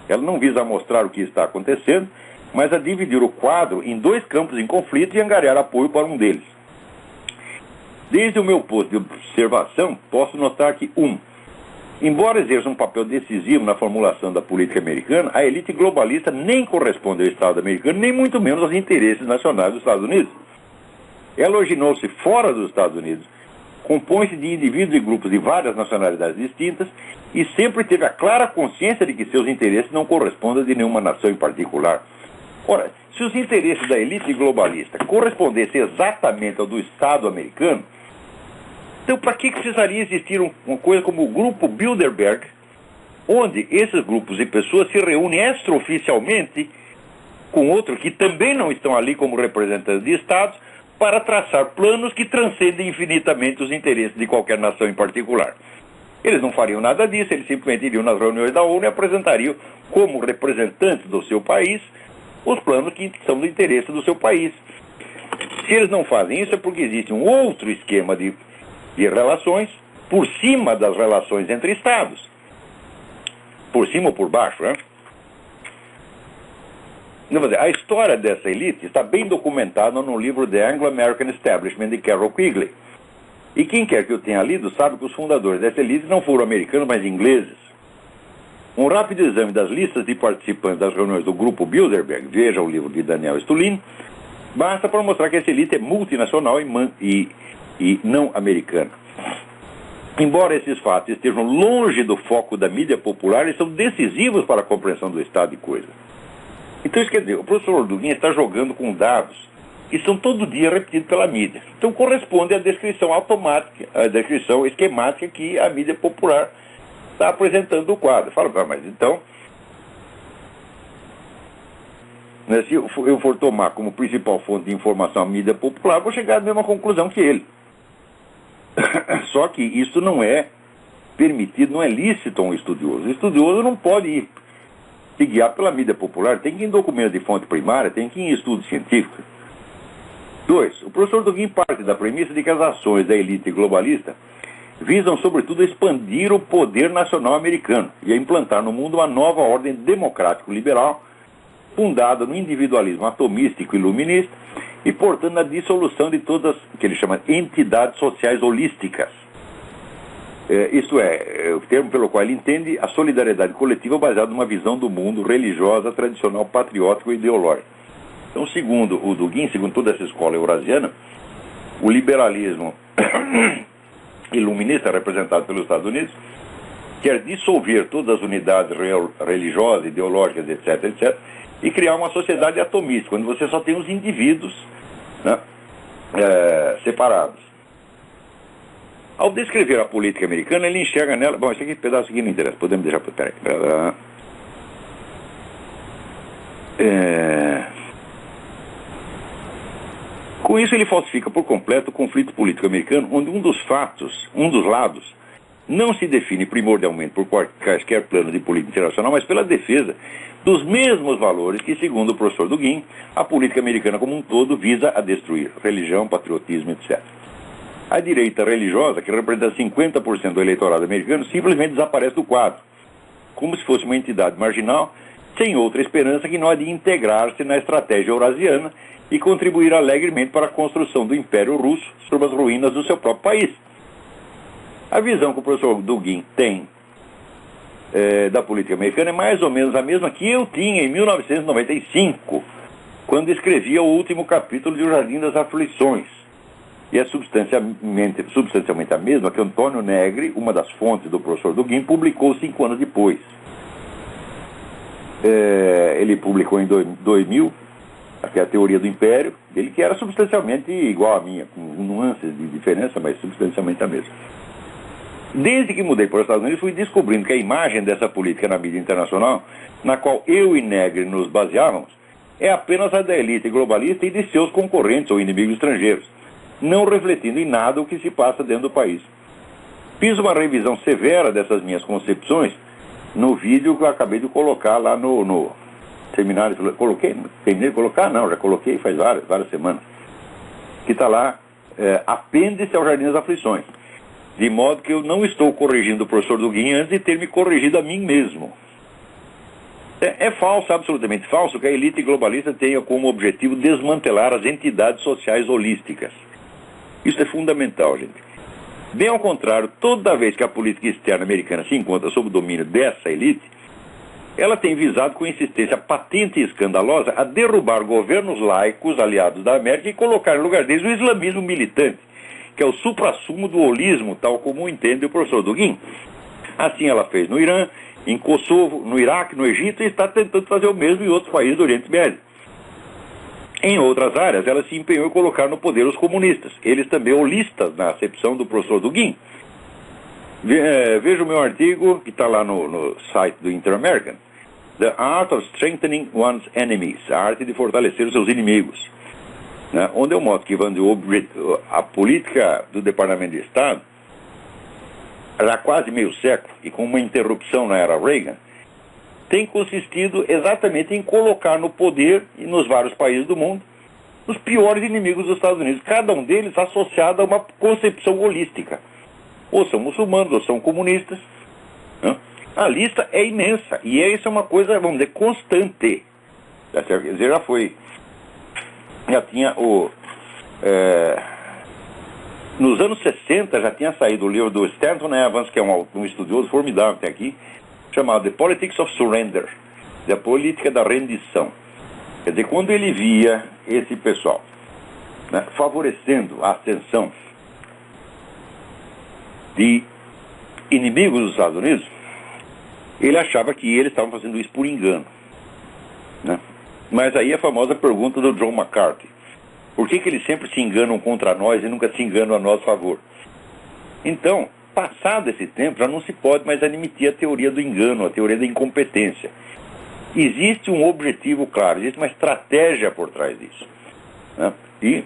Ela não visa mostrar o que está acontecendo, mas a dividir o quadro em dois campos em conflito e angariar apoio para um deles. Desde o meu posto de observação, posso notar que, embora exerça um papel decisivo na formulação da política americana, a elite globalista nem corresponde ao Estado americano, nem muito menos aos interesses nacionais dos Estados Unidos. Ela originou-se fora dos Estados Unidos, compõe-se de indivíduos e grupos de várias nacionalidades distintas e sempre teve a clara consciência de que seus interesses não correspondem de nenhuma nação em particular. Ora, se os interesses da elite globalista correspondessem exatamente ao do Estado americano, então para que precisaria existir uma coisa como o Grupo Bilderberg, onde esses grupos e pessoas se reúnem extraoficialmente com outros que também não estão ali como representantes de Estados, para traçar planos que transcendem infinitamente os interesses de qualquer nação em particular. Eles não fariam nada disso, eles simplesmente iriam nas reuniões da ONU e apresentariam como representantes do seu país os planos que são do interesse do seu país. Se eles não fazem isso é porque existe um outro esquema de relações por cima das relações entre Estados. Por cima ou por baixo, né? A história dessa elite está bem documentada no livro The Anglo-American Establishment de Carroll Quigley. E quem quer que eu tenha lido sabe que os fundadores dessa elite não foram americanos, mas ingleses. Um rápido exame das listas de participantes das reuniões do Grupo Bilderberg, veja o livro de Daniel Stulin, basta para mostrar que essa elite é multinacional e não americana. Embora esses fatos estejam longe do foco da mídia popular, eles são decisivos para a compreensão do estado de coisas. Então, isso quer dizer, o professor Dugin está jogando com dados que são todo dia repetidos pela mídia. Então, corresponde à descrição automática, à descrição esquemática que a mídia popular está apresentando do quadro. Fala, mas então, né, se eu for tomar como principal fonte de informação a mídia popular, vou chegar à mesma conclusão que ele. Só que isso não é permitido, não é lícito a um estudioso. O estudioso não pode se guiar pela mídia popular, tem que ir em documentos de fonte primária, tem que ir em estudos científicos. 2. O professor Dugin parte da premissa de que as ações da elite globalista visam, sobretudo, expandir o poder nacional americano e a implantar no mundo uma nova ordem democrático-liberal fundada no individualismo atomístico e iluminista e, portanto, na dissolução de todas o que ele chama entidades sociais holísticas. Isto é, o termo pelo qual ele entende a solidariedade coletiva baseada numa visão do mundo religiosa, tradicional, patriótica e ideológica. Então, segundo o Dugin, segundo toda essa escola eurasiana, o liberalismo iluminista representado pelos Estados Unidos quer dissolver todas as unidades religiosas, ideológicas, etc., etc., e criar uma sociedade atomista, onde você só tem os indivíduos, né, separados. Ao descrever a política americana, ele enxerga nela... Bom, esse pedaço aqui não interessa, podemos deixar... Peraí. Com isso, ele falsifica por completo o conflito político americano, onde um dos lados, não se define primordialmente por quaisquer planos de política internacional, mas pela defesa dos mesmos valores que, segundo o professor Dugin, a política americana como um todo visa a destruir: religião, patriotismo, etc. A direita religiosa, que representa 50% do eleitorado americano, simplesmente desaparece do quadro, como se fosse uma entidade marginal, sem outra esperança que não a de integrar-se na estratégia eurasiana e contribuir alegremente para a construção do Império Russo sobre as ruínas do seu próprio país. A visão que o professor Dugin tem da política americana é mais ou menos a mesma que eu tinha em 1995, quando escrevia o último capítulo de O Jardim das Aflições. E é substancialmente a mesma que Antônio Negri, uma das fontes do professor Dugin, publicou 5 anos depois. Ele publicou em 2000, que é a Teoria do Império, dele, que era substancialmente igual à minha, com nuances de diferença, mas substancialmente a mesma. Desde que mudei para os Estados Unidos, fui descobrindo que a imagem dessa política na mídia internacional, na qual eu e Negri nos baseávamos, é apenas a da elite globalista e de seus concorrentes ou inimigos estrangeiros, não refletindo em nada o que se passa dentro do país. Fiz uma revisão severa dessas minhas concepções no vídeo que eu acabei de colocar lá no seminário. Terminei de colocar? Não, já coloquei faz várias semanas. Que está lá, apêndice ao Jardim das Aflições. De modo que eu não estou corrigindo o professor Dugin antes de ter me corrigido a mim mesmo. É falso, absolutamente falso, que a elite globalista tenha como objetivo desmantelar as entidades sociais holísticas. Isso é fundamental, gente. Bem ao contrário, toda vez que a política externa americana se encontra sob o domínio dessa elite, ela tem visado com insistência patente e escandalosa a derrubar governos laicos aliados da América e colocar em lugar deles o islamismo militante, que é o suprassumo do holismo, tal como entende o professor Dugin. Assim ela fez no Irã, em Kosovo, no Iraque, no Egito, e está tentando fazer o mesmo em outros países do Oriente Médio. Em outras áreas, ela se empenhou em colocar no poder os comunistas, eles também holistas na acepção do professor Dugin. Veja o meu artigo, que está lá no site do Inter-American, The Art of Strengthening One's Enemies, a arte de fortalecer os seus inimigos, né? Onde eu mostro que a política do Departamento de Estado, já há quase meio século, e com uma interrupção na era Reagan, tem consistido exatamente em colocar no poder e nos vários países do mundo os piores inimigos dos Estados Unidos, cada um deles associado a uma concepção holística. Ou são muçulmanos, ou são comunistas, né? A lista é imensa, e isso é uma coisa, vamos dizer, constante. Quer dizer, já tinha Nos anos 60 já tinha saído o livro do Stanton Evans, que é um estudioso formidável que tem aqui, chamado The Politics of Surrender, da política da rendição. Quer dizer, quando ele via esse pessoal, né, favorecendo a ascensão de inimigos dos Estados Unidos, ele achava que eles estavam fazendo isso por engano, né? Mas aí a famosa pergunta do John McCarthy: por que eles sempre se enganam contra nós e nunca se enganam a nosso favor? Então, passado esse tempo, já não se pode mais admitir a teoria do engano, a teoria da incompetência. Existe um objetivo claro, existe uma estratégia por trás disso, né? E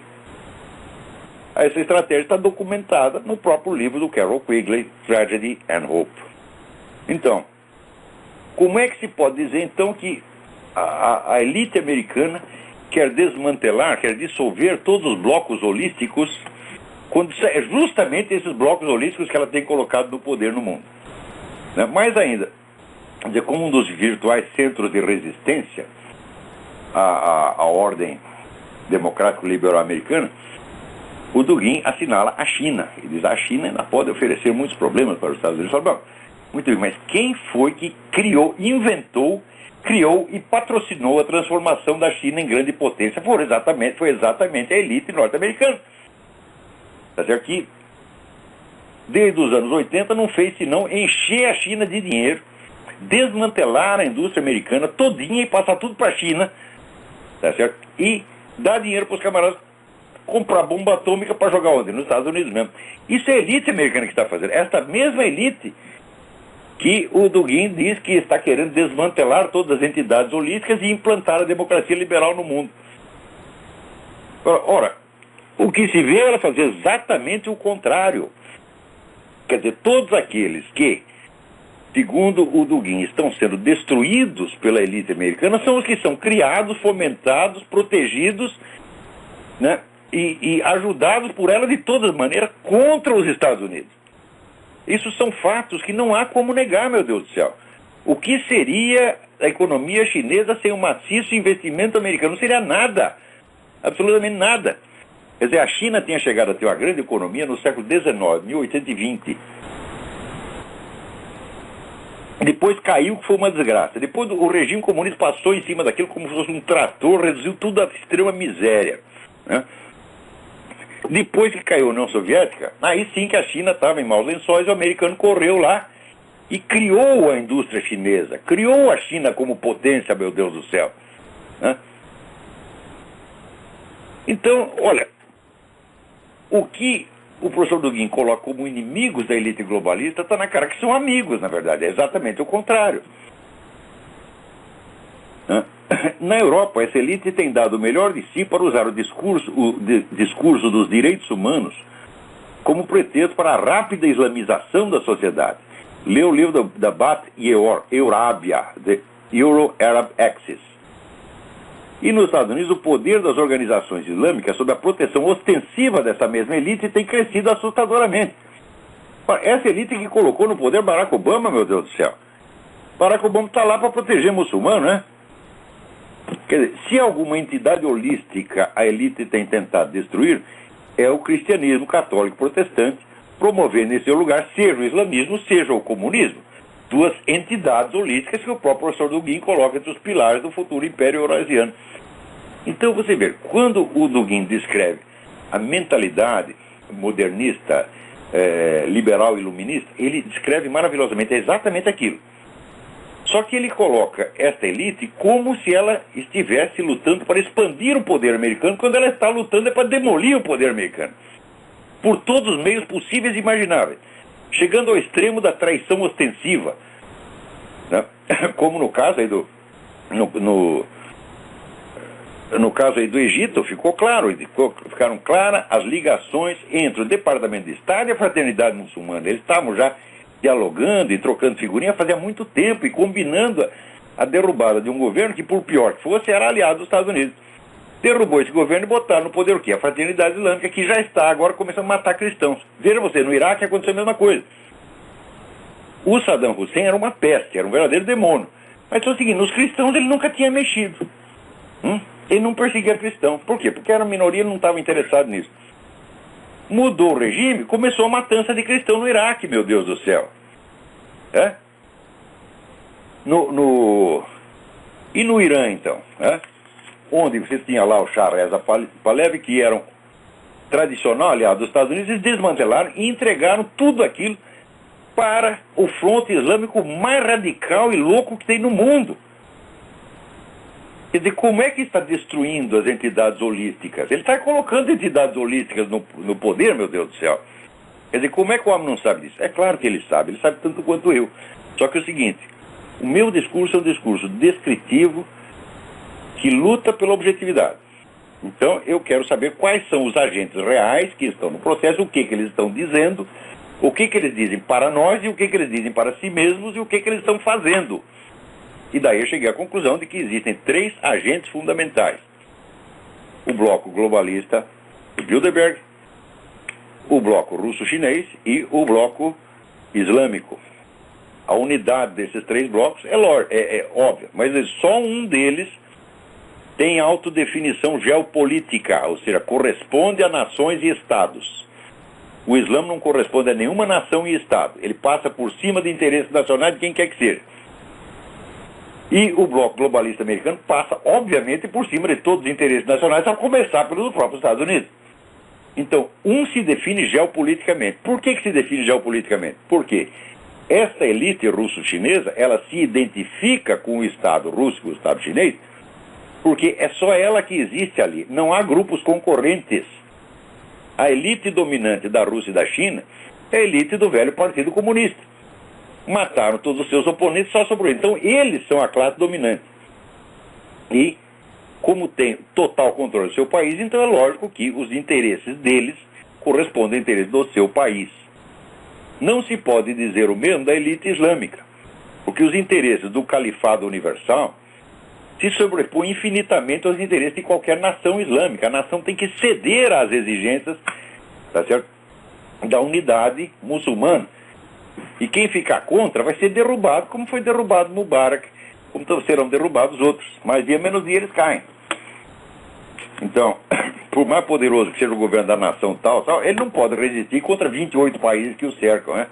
essa estratégia está documentada no próprio livro do Carroll Quigley, Tragedy and Hope. Então, como é que se pode dizer, então, que a elite americana quer desmantelar, quer dissolver todos os blocos holísticos, quando é justamente esses blocos holísticos que ela tem colocado no poder no mundo, né? Mais ainda, quer dizer, como um dos virtuais centros de resistência à ordem democrático-liberal americana, o Dugin assinala a China. Ele diz: a China ainda pode oferecer muitos problemas para os Estados Unidos. Ele fala: bom, muito bem, mas quem foi que criou e patrocinou a transformação da China em grande potência? Foi exatamente a elite norte-americana. Quer dizer, que desde os anos 80 não fez senão encher a China de dinheiro, desmantelar a indústria americana todinha e passar tudo para a China, tá certo? E dar dinheiro para os camaradas comprar bomba atômica para jogar onde? Nos Estados Unidos mesmo. Isso é a elite americana que está fazendo. Esta mesma elite que o Dugin diz que está querendo desmantelar todas as entidades holísticas e implantar a democracia liberal no mundo. Ora, o que se vê é fazer exatamente o contrário. Quer dizer, todos aqueles que, segundo o Dugin, estão sendo destruídos pela elite americana são os que são criados, fomentados, protegidos, né, e ajudados por ela de todas maneiras contra os Estados Unidos. Isso são fatos que não há como negar, meu Deus do céu. O que seria a economia chinesa sem um maciço investimento americano? Não seria nada, absolutamente nada. Quer dizer, a China tinha chegado a ter uma grande economia no século XIX, 1820. Depois caiu, que foi uma desgraça. Depois o regime comunista passou em cima daquilo como se fosse um trator, reduziu tudo à extrema miséria, né? Depois que caiu a União Soviética, aí sim que a China estava em maus lençóis, o americano correu lá e criou a indústria chinesa, criou a China como potência, meu Deus do céu, né? Então, olha, o que o professor Dugin coloca como inimigos da elite globalista está na cara que são amigos, na verdade, é exatamente o contrário, né? Na Europa, essa elite tem dado o melhor de si para usar o discurso dos direitos humanos como pretexto para a rápida islamização da sociedade. Lê o livro da Bat Eurabia, The Euro-Arab Axis. E nos Estados Unidos, o poder das organizações islâmicas sob a proteção ostensiva dessa mesma elite tem crescido assustadoramente. Essa elite que colocou no poder Barack Obama, meu Deus do céu. Barack Obama está lá para proteger muçulmano, né? Quer dizer, se alguma entidade holística a elite tem tentado destruir, é o cristianismo católico protestante, promovendo em seu lugar seja o islamismo, seja o comunismo. Duas entidades holísticas que o próprio professor Dugin coloca entre os pilares do futuro império eurasiano. Então você vê, quando o Dugin descreve a mentalidade modernista, liberal e iluminista, ele descreve maravilhosamente, é exatamente aquilo. Só que ele coloca esta elite como se ela estivesse lutando para expandir o poder americano, quando ela está lutando é para demolir o poder americano, por todos os meios possíveis e imagináveis, chegando ao extremo da traição ostensiva, né? Como no caso aí no caso aí do Egito, ficou claro, ficaram claras as ligações entre o Departamento de Estado e a Fraternidade Muçulmana. Eles estavam já dialogando e trocando figurinha fazia muito tempo e combinando a derrubada de um governo que, por pior que fosse, era aliado dos Estados Unidos. Derrubou esse governo e botaram no poder o quê? A Fraternidade Islâmica, que já está agora começando a matar cristãos. Veja você, no Iraque aconteceu a mesma coisa. O Saddam Hussein era uma peste, era um verdadeiro demônio. Mas é o seguinte, nos cristãos ele nunca tinha mexido. Ele não perseguia cristãos. Por quê? Porque era minoria e não estava interessado nisso. Mudou o regime, começou a matança de cristão no Iraque, meu Deus do céu. E no Irã, então, onde você tinha lá o Shah Reza Pahlavi, que eram tradicional aliado dos Estados Unidos, eles desmantelaram e entregaram tudo aquilo para o fronte islâmico mais radical e louco que tem no mundo. Quer dizer, como é que está destruindo as entidades holísticas? Ele está colocando entidades holísticas no poder, meu Deus do céu. Quer dizer, como é que o homem não sabe disso? É claro que ele sabe tanto quanto eu. Só que é o seguinte, o meu discurso é um discurso descritivo que luta pela objetividade. Então, eu quero saber quais são os agentes reais que estão no processo, o que eles estão dizendo, o que eles dizem para nós e o que eles dizem para si mesmos e o que eles estão fazendo. E daí eu cheguei à conclusão de que existem 3 agentes fundamentais. O bloco globalista de Bilderberg, o bloco russo-chinês e o bloco islâmico. A unidade desses 3 blocos é óbvia, mas só um deles tem autodefinição geopolítica, ou seja, corresponde a nações e estados. O Islã não corresponde a nenhuma nação e estado. Ele passa por cima de interesses nacionais de quem quer que seja. E o bloco globalista americano passa, obviamente, por cima de todos os interesses nacionais, a começar pelos próprios Estados Unidos. Então, um se define geopoliticamente. Por que se define geopoliticamente? Porque essa elite russo-chinesa, ela se identifica com o Estado russo, com o Estado chinês, porque é só ela que existe ali. Não há grupos concorrentes. A elite dominante da Rússia e da China é a elite do velho Partido Comunista. Mataram todos os seus oponentes, só sobrou. Então, eles são a classe dominante. E, como tem total controle do seu país, então é lógico que os interesses deles correspondem aos interesses do seu país. Não se pode dizer o mesmo da elite islâmica, porque os interesses do califado universal se sobrepõem infinitamente aos interesses de qualquer nação islâmica. A nação tem que ceder às exigências, tá certo, da unidade muçulmana. E quem ficar contra vai ser derrubado, como foi derrubado Mubarak, como serão derrubados outros. Mais dia, menos dia, eles caem. Então, por mais poderoso que seja o governo da nação tal, ele não pode resistir contra 28 países que o cercam, né?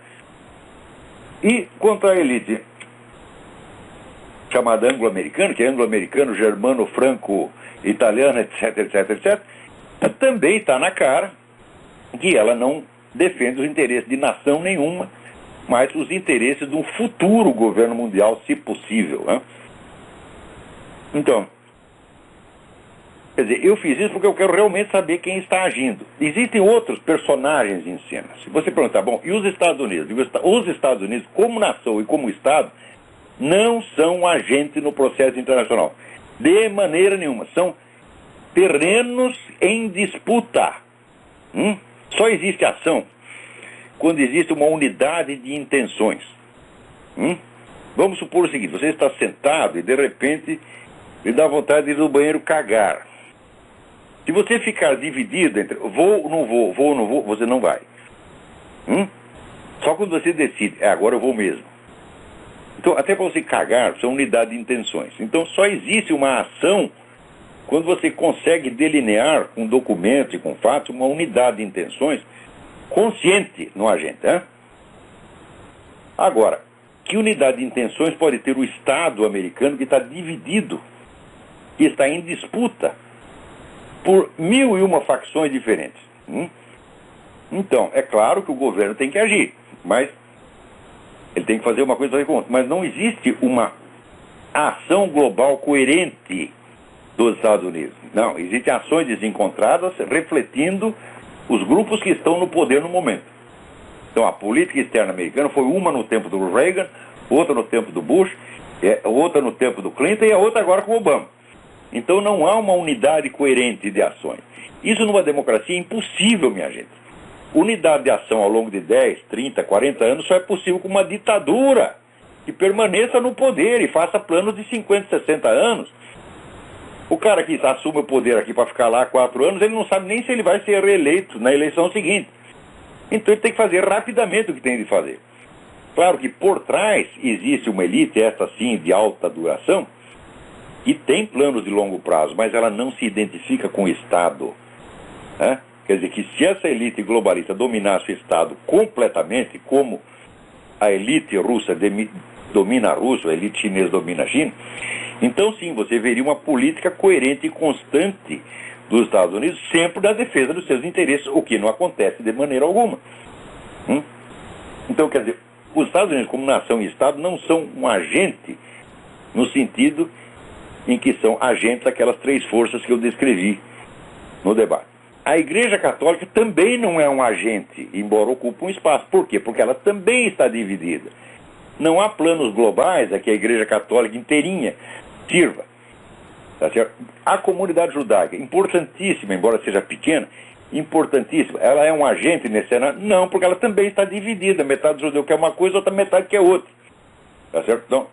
E quanto à elite chamada anglo-americana, que é anglo-americano, germano, franco, italiano, etc, etc, etc, também está na cara que ela não defende os interesses de nação nenhuma, mas os interesses de um futuro governo mundial, se possível, né? Então, quer dizer, eu fiz isso porque eu quero realmente saber quem está agindo. Existem outros personagens em cena. Se você perguntar, bom, e os Estados Unidos? Os Estados Unidos, como nação e como Estado, não são agentes no processo internacional. De maneira nenhuma. São terrenos em disputa. Só existe ação quando existe uma unidade de intenções. Vamos supor o seguinte, você está sentado e de repente lhe dá vontade de ir no banheiro cagar. Se você ficar dividido entre vou, não vou, você não vai. Só quando você decide, agora eu vou mesmo. Então, até para você cagar, são unidade de intenções. Então, só existe uma ação quando você consegue delinear com documentos e com fatos uma unidade de intenções consciente no agente. Agora, que unidade de intenções pode ter o Estado americano que está dividido, que está em disputa por 1001 facções diferentes? Então, é claro que o governo tem que agir, mas ele tem que fazer uma coisa contra. Mas não existe uma ação global coerente dos Estados Unidos. Não, existem ações desencontradas refletindo os grupos que estão no poder no momento. Então, a política externa americana foi uma no tempo do Reagan, outra no tempo do Bush, outra no tempo do Clinton e a outra agora com o Obama. Então, não há uma unidade coerente de ações. Isso numa democracia é impossível, minha gente. Unidade de ação ao longo de 10, 30, 40 anos só é possível com uma ditadura que permaneça no poder e faça planos de 50, 60 anos. O cara que assume o poder aqui para ficar lá 4 anos, ele não sabe nem se ele vai ser reeleito na eleição seguinte. Então ele tem que fazer rapidamente o que tem de fazer. Claro que por trás existe uma elite, esta sim, de alta duração, e tem planos de longo prazo, mas ela não se identifica com o Estado. Quer dizer que se essa elite globalista dominasse o Estado completamente, como a elite russa domina a Rússia, a elite chinesa domina a China, então sim, você veria uma política coerente e constante dos Estados Unidos sempre na defesa dos seus interesses, o que não acontece de maneira alguma. Então, quer dizer, os Estados Unidos como nação e Estado não são um agente no sentido em que são agentes daquelas três forças que eu descrevi no debate. A Igreja Católica também não é um agente, embora ocupe um espaço. Por quê? Porque ela também está dividida. Não há planos globais a que a Igreja Católica inteirinha sirva. Tá certo? A comunidade judaica, importantíssima, embora seja pequena, importantíssima. Ela é um agente nesse cenário? Não, porque ela também está dividida. Metade do judeu quer uma coisa, outra metade quer outra. Tá certo? Então,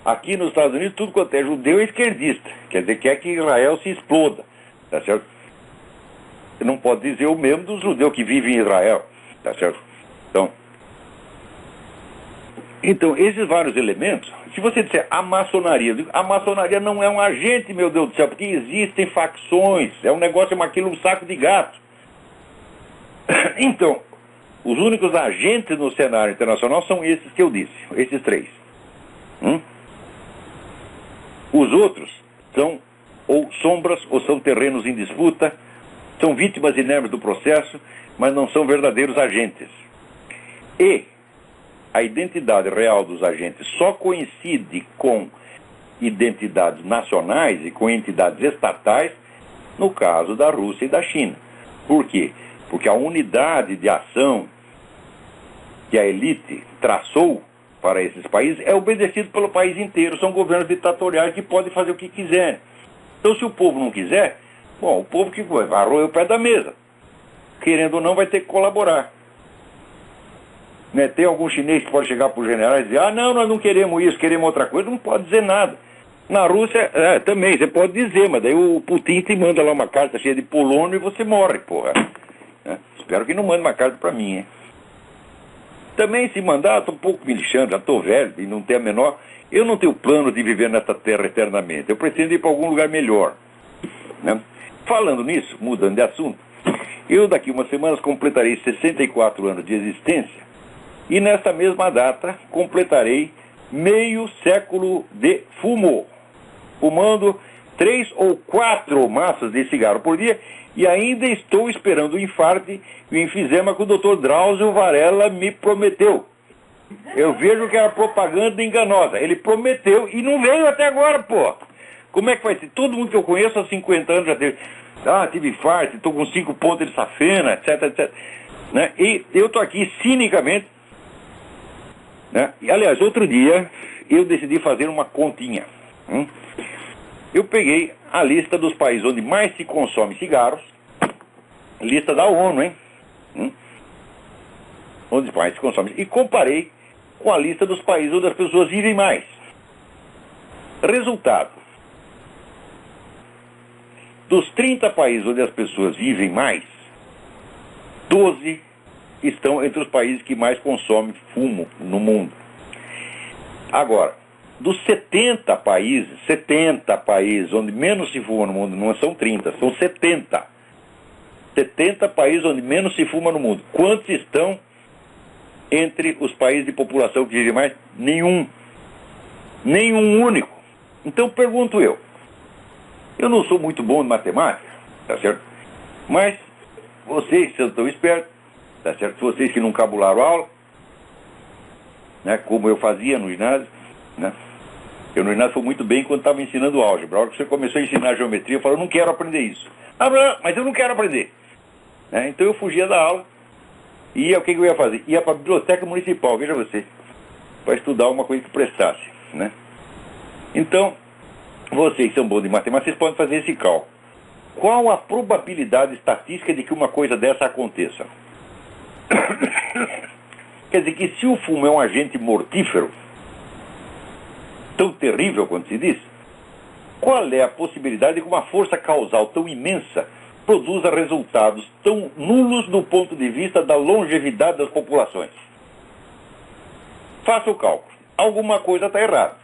aqui nos Estados Unidos, tudo quanto é judeu é esquerdista. Quer dizer, quer que Israel se exploda. Tá certo? Você não pode dizer o mesmo dos judeus que vivem em Israel. Tá certo? Então, esses vários elementos, se você disser a maçonaria não é um agente, meu Deus do céu, porque existem facções, é um negócio, aquilo um saco de gato. Então, os únicos agentes no cenário internacional são esses que eu disse, esses três. Os outros são ou sombras ou são terrenos em disputa, são vítimas inermes do processo, mas não são verdadeiros agentes. E a identidade real dos agentes só coincide com identidades nacionais e com entidades estatais no caso da Rússia e da China. Por quê? Porque a unidade de ação que a elite traçou para esses países é obedecido pelo país inteiro. São governos ditatoriais que podem fazer o que quiserem. Então, se o povo não quiser, bom, o povo que vai roer o pé da mesa. Querendo ou não, vai ter que colaborar. Né? Tem algum chinês que pode chegar para os generais e dizer, não, nós não queremos isso, queremos outra coisa. Não pode dizer nada. Na Rússia, também, você pode dizer, mas daí o Putin te manda lá uma carta cheia de polônio e você morre, porra. Espero que não mande uma carta para mim, hein? Também, se mandar, estou um pouco me lixando, já estou velho e não tenho a menor... Eu não tenho plano de viver nessa terra eternamente. Eu pretendo ir para algum lugar melhor. Né? Falando nisso, mudando de assunto, eu daqui umas semanas completarei 64 anos de existência e nessa mesma data completarei meio século de fumo, fumando 3 ou 4 maços de cigarro por dia e ainda estou esperando o infarte e o enfisema que o Dr. Drauzio Varela me prometeu. Eu vejo que era propaganda enganosa. Ele prometeu e não veio até agora, pô. Como é que vai ser? Todo mundo que eu conheço há 50 anos já teve. Tive infarto, estou com 5 pontos de safena, etc, etc. Né? E eu estou aqui cinicamente. Né? E, aliás, outro dia eu decidi fazer uma continha. Eu peguei a lista dos países onde mais se consome cigarros, lista da ONU, hein? Onde mais se consome, e comparei com a lista dos países onde as pessoas vivem mais. Resultado: dos 30 países onde as pessoas vivem mais, 12 estão entre os países que mais consomem fumo no mundo. Agora, dos 70 países onde menos se fuma no mundo, não são 30, são 70 países onde menos se fuma no mundo. Quantos estão entre os países de população que vivem mais? Nenhum único. Então pergunto eu não sou muito bom em matemática, tá certo? Mas vocês que são tão espertos, tá certo? Vocês que não cabularam aula, né, como eu fazia no ginásio, né? Eu no ginásio fui muito bem quando estava ensinando álgebra. A hora que você começou a ensinar geometria, eu falei, eu não quero aprender isso. Mas eu não quero aprender. Né? Então eu fugia da aula. E o que eu ia fazer? Ia para a biblioteca municipal, veja você, para estudar uma coisa que prestasse, né? Então, vocês são bons de matemática, vocês podem fazer esse cálculo. Qual a probabilidade estatística de que uma coisa dessa aconteça? Quer dizer que se o fumo é um agente mortífero, tão terrível quanto se diz, qual é a possibilidade de que uma força causal tão imensa produza resultados tão nulos do ponto de vista da longevidade das populações? Faça o cálculo. Alguma coisa está errada.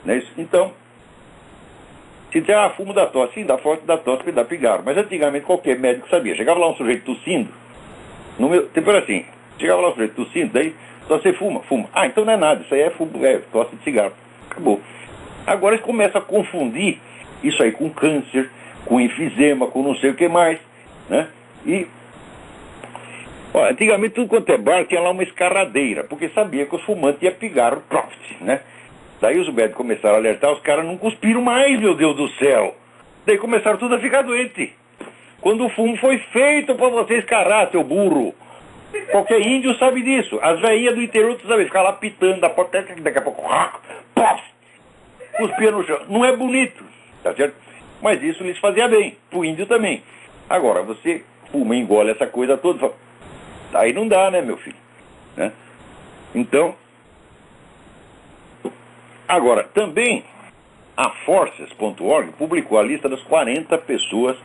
Não é isso? Então, Se dizer, fumo da tosse, sim, dá forte da tosse, dá pigarro. Mas antigamente qualquer médico sabia. Chegava lá um sujeito tossindo, tipo assim, chegava lá um sujeito tossindo, daí só você fuma. Então não é nada, isso aí é fumo, tosse de cigarro. Acabou. Agora eles começam a confundir isso aí com câncer, com enfisema, com não sei o que mais, né? E antigamente tudo quanto é bar tinha lá uma escarradeira, porque sabia que os fumantes iam pigar o profit, né? Daí os médicos começaram a alertar, os caras não cuspiram mais, meu Deus do céu. Daí começaram tudo a ficar doente. Quando o fumo foi feito para você escarrar, seu burro. Qualquer índio sabe disso. As velhinhas do interior, tu sabe, ficar lá pitando da porta, daqui a pouco, pof, cuspia no chão. Não é bonito, tá certo? Mas isso lhes fazia bem, pro índio também. Agora, você fuma e engole essa coisa toda, fala, aí não dá, né, meu filho? Né? Então, agora, também a Forces.org publicou a lista das 40 pessoas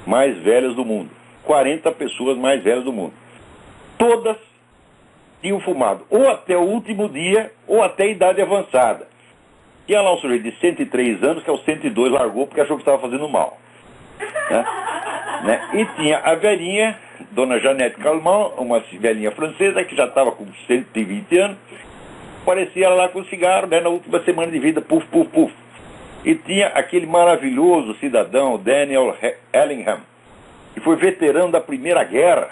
mais velhas do mundo. 40 pessoas mais velhas do mundo. Todas tinham fumado ou até o último dia ou até a idade avançada. Tinha lá um sujeito de 103 anos que aos 102 largou porque achou que estava fazendo mal. Né? E tinha a velhinha, dona Janete Calment, uma velhinha francesa que já estava com 120 anos, parecia lá com cigarro, né, na última semana de vida, puf, puf, puf. E tinha aquele maravilhoso cidadão, Daniel Ellingham, que foi veterano da Primeira Guerra,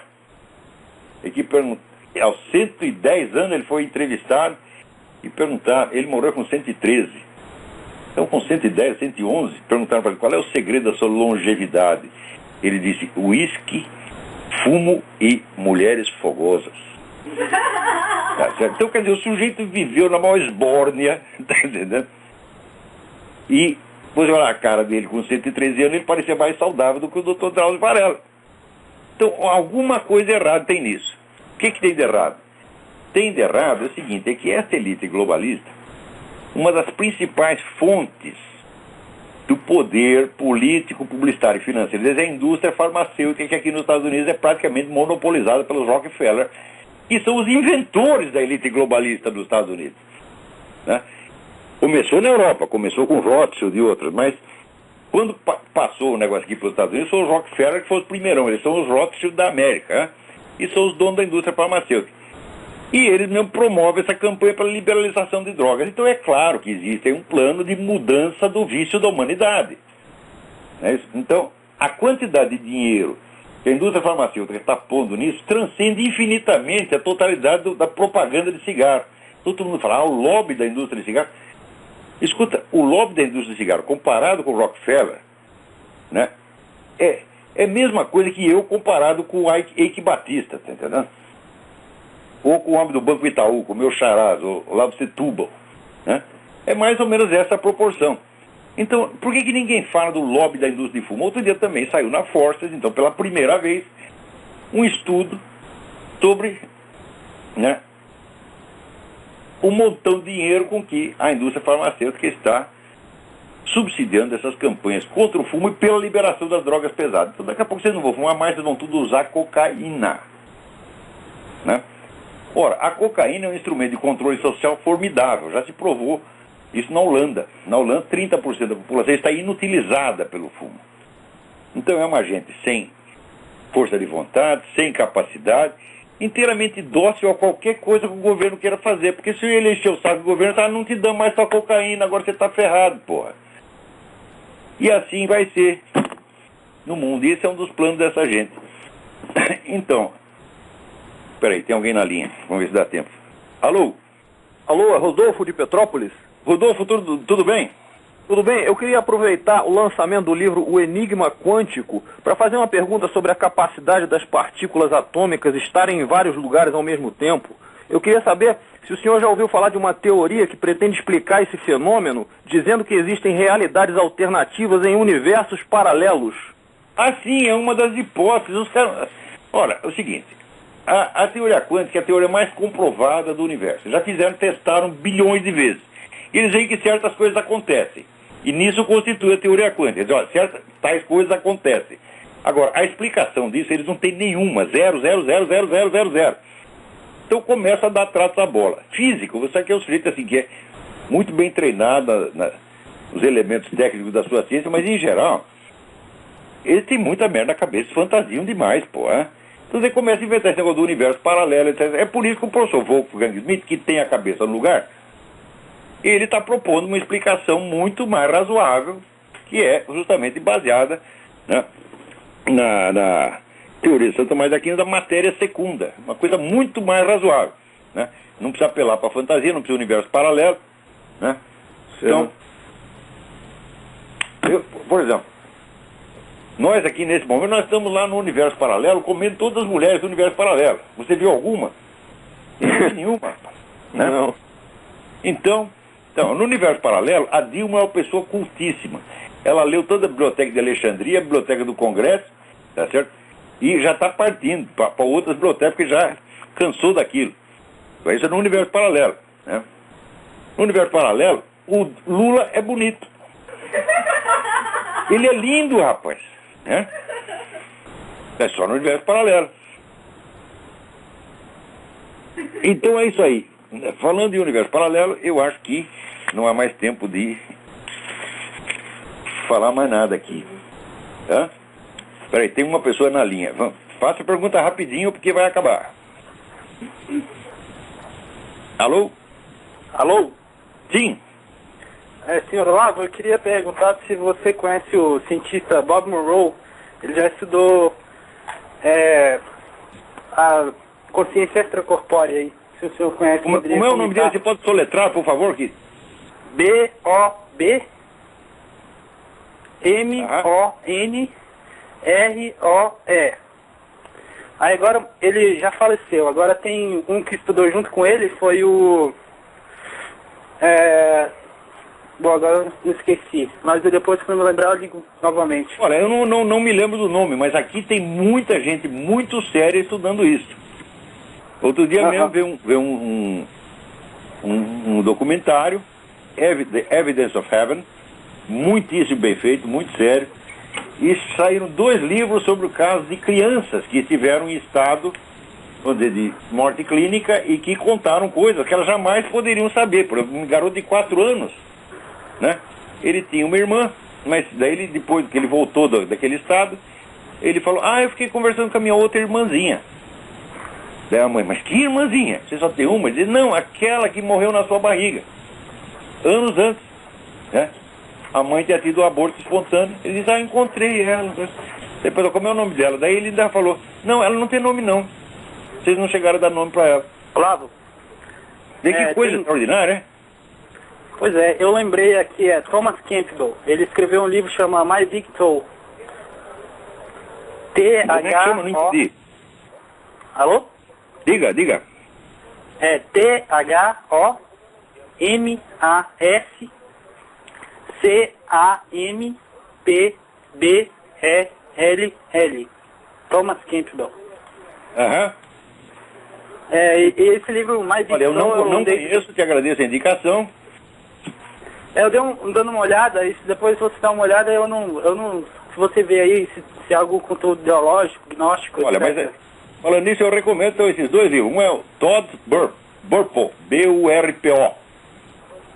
e que aos 110 anos ele foi entrevistado e perguntaram, ele morreu com 113. Então com 110, 111, perguntaram para ele qual é o segredo da sua longevidade. Ele disse, uísque, fumo e mulheres fogosas. Tá certo? Então, quer dizer, o sujeito viveu na maior esbórnia, tá entendendo? E, você olha a cara dele com 113 anos, ele parecia mais saudável do que o Dr. Drauzio Varela. Então, alguma coisa errada tem nisso. O que tem de errado? Tem de errado é o seguinte, é que essa elite globalista, uma das principais fontes do poder político, publicitário e financeiro deles é a indústria farmacêutica, que aqui nos Estados Unidos é praticamente monopolizada pelos Rockefeller, que são os inventores da elite globalista dos Estados Unidos. Né? Começou na Europa, começou com Rothschild e outros, mas quando passou o negócio aqui para os Estados Unidos, são os Rockefeller que foram os primeirão, eles são os Rothschild da América, né? E são os donos da indústria farmacêutica. E eles mesmo promovem essa campanha para liberalização de drogas. Então é claro que existe um plano de mudança do vício da humanidade. É isso? Então, a quantidade de dinheiro que a indústria farmacêutica está pondo nisso transcende infinitamente a totalidade da propaganda de cigarro. Todo mundo fala, o lobby da indústria de cigarro. Escuta, o lobby da indústria de cigarro, comparado com o Rockefeller, né, é a mesma coisa que eu comparado com o Eike Batista, tá entendendo? Ou com o homem do Banco Itaú, com o meu Charaz, o Olavo Setúbal, né? É mais ou menos essa a proporção. Então, por que ninguém fala do lobby da indústria de fumo? Outro dia também saiu na Forces, então, pela primeira vez, um estudo sobre, né, o montão de dinheiro com que a indústria farmacêutica está subsidiando essas campanhas contra o fumo e pela liberação das drogas pesadas. Então, daqui a pouco vocês não vão fumar mais, vocês vão tudo usar cocaína, né? Ora, a cocaína é um instrumento de controle social formidável, já se provou isso na Holanda. Na Holanda, 30% da população está inutilizada pelo fumo. Então é uma gente sem força de vontade, sem capacidade, inteiramente dócil a qualquer coisa que o governo queira fazer. Porque se ele encher o saco do governo, tá, não te dá mais sua cocaína, agora você está ferrado, porra. E assim vai ser no mundo. E esse é um dos planos dessa gente. Então, peraí, tem alguém na linha. Vamos ver se dá tempo. Alô? Alô, é Rodolfo de Petrópolis? Rodolfo, tudo bem? Tudo bem, eu queria aproveitar o lançamento do livro O Enigma Quântico para fazer uma pergunta sobre a capacidade das partículas atômicas estarem em vários lugares ao mesmo tempo. Eu queria saber se o senhor já ouviu falar de uma teoria que pretende explicar esse fenômeno, dizendo que existem realidades alternativas em universos paralelos. Ah, sim, é uma das hipóteses. Os caras... Ora, é o seguinte, a teoria quântica é a teoria mais comprovada do universo. Já testaram bilhões de vezes. E eles veem que certas coisas acontecem. E nisso constitui a teoria quântica. Eles dizem, certas tais coisas acontecem. Agora, a explicação disso, eles não têm nenhuma. 0,0000000. Então começa a dar tratos à bola. Físico, você sabe que é um sujeito assim, que é muito bem treinado os elementos técnicos da sua ciência, mas em geral, eles têm muita merda na cabeça, fantasiam demais, pô, é? Então você começa a inventar esse negócio do universo paralelo, etc. É por isso que o professor Wolfgang Schmidt, que tem a cabeça no lugar, ele está propondo uma explicação muito mais razoável, que é justamente baseada, né, na teoria de Santo Tomás de Aquino da matéria secunda, uma coisa muito mais razoável, né? Não precisa apelar para a fantasia, não precisa universo paralelo, né? Então, por exemplo, nós aqui nesse momento, nós estamos lá no universo paralelo, comendo todas as mulheres do universo paralelo. Você viu alguma? Nenhuma. Né? Não. Então, no universo paralelo, a Dilma é uma pessoa cultíssima. Ela leu toda a biblioteca de Alexandria, a biblioteca do Congresso, tá certo? E já está partindo para outras bibliotecas, porque já cansou daquilo. Isso é no universo paralelo, né? No universo paralelo, o Lula é bonito. Ele é lindo, rapaz, né? É só no universo paralelo. Então é isso aí. Falando de universo paralelo, eu acho que não há mais tempo de falar mais nada aqui, tá? Peraí, tem uma pessoa na linha. Faça a pergunta rapidinho, porque vai acabar. Alô? Alô? Sim. Senhor Olavo, eu queria perguntar se você conhece o cientista Bob Monroe. Ele já estudou a consciência extracorpórea aí. Se o senhor conhece... Como é o nome dele? Você pode soletrar, por favor? Que... B-O-B M-O-N-R-O-E. Aí agora ele já faleceu. Agora tem um que estudou junto com ele, foi o... Bom, agora eu esqueci. Mas depois, quando eu lembrar, eu ligo novamente. Olha, eu não me lembro do nome, mas aqui tem muita gente muito séria estudando isso. Outro dia mesmo veio um documentário, The Evidence of Heaven, muitíssimo bem feito, muito sério. E saíram 2 livros sobre o caso de crianças que estiveram em estado, vamos dizer, de morte clínica e que contaram coisas que elas jamais poderiam saber. Por exemplo, um garoto de 4 anos, né? Ele tinha uma irmã, mas daí ele, depois que ele voltou daquele estado, ele falou, eu fiquei conversando com a minha outra irmãzinha. Daí a mãe, mas que irmãzinha? Você só tem uma? Ele disse, não, aquela que morreu na sua barriga, anos antes, né? A mãe tinha tido um aborto espontâneo. Ele disse, encontrei ela. Depois, como é o nome dela? Daí ele ainda falou, não, ela não tem nome não. Vocês não chegaram a dar nome pra ela. Olavo. Vê que coisa extraordinária, né? Pois é, eu lembrei aqui, Thomas Campbell. Ele escreveu um livro chamado My Big Toe. T-H-O... Não entendi. Alô? Diga. T-H-O-M-A-S-C-A-M-P-B-E-L-L. Thomas Campbell. E esse livro mais... Olha, eu não conheço, te agradeço a indicação. Eu dei dando uma olhada, e depois se você dá uma olhada, eu não se você vê aí, se é algum conteúdo ideológico, gnóstico, olha, etc. Mas falando nisso, eu recomendo então, esses 2 livros. Um é o Todd Burpo, B-U-R-P-O,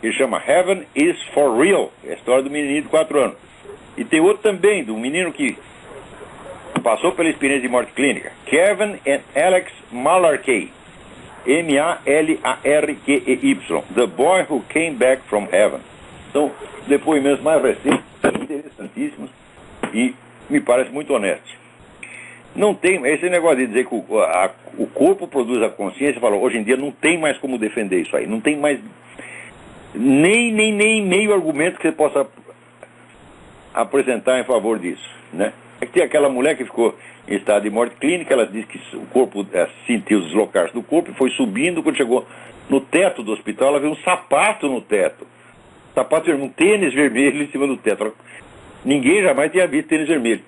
que chama Heaven is for Real, é a história do menininho de 4 anos. E tem outro também, do menino que passou pela experiência de morte clínica, Kevin and Alex Malarkey, M-A-L-A-R-Q-E-Y, The Boy Who Came Back from Heaven. São depoimentos mais recentes, interessantíssimos e me parece muito honestos. Não tem, esse negócio de dizer que o corpo produz a consciência, falou, hoje em dia não tem mais como defender isso aí, não tem mais nem meio argumento que você possa apresentar em favor disso, né? É que tem aquela mulher que ficou em estado de morte clínica, ela disse que o corpo sentiu deslocar-se do corpo e foi subindo, quando chegou no teto do hospital, ela viu um sapato no teto. Sapato, um tênis vermelho em cima do teto. Ninguém jamais tinha visto tênis vermelho.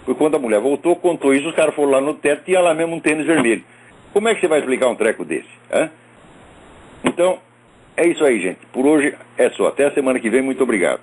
Foi quando a mulher voltou, contou isso, os caras foram lá no teto e tinha lá mesmo um tênis vermelho. Como é que você vai explicar um treco desse? Então, é isso aí, gente. Por hoje é só. Até a semana que vem. Muito obrigado.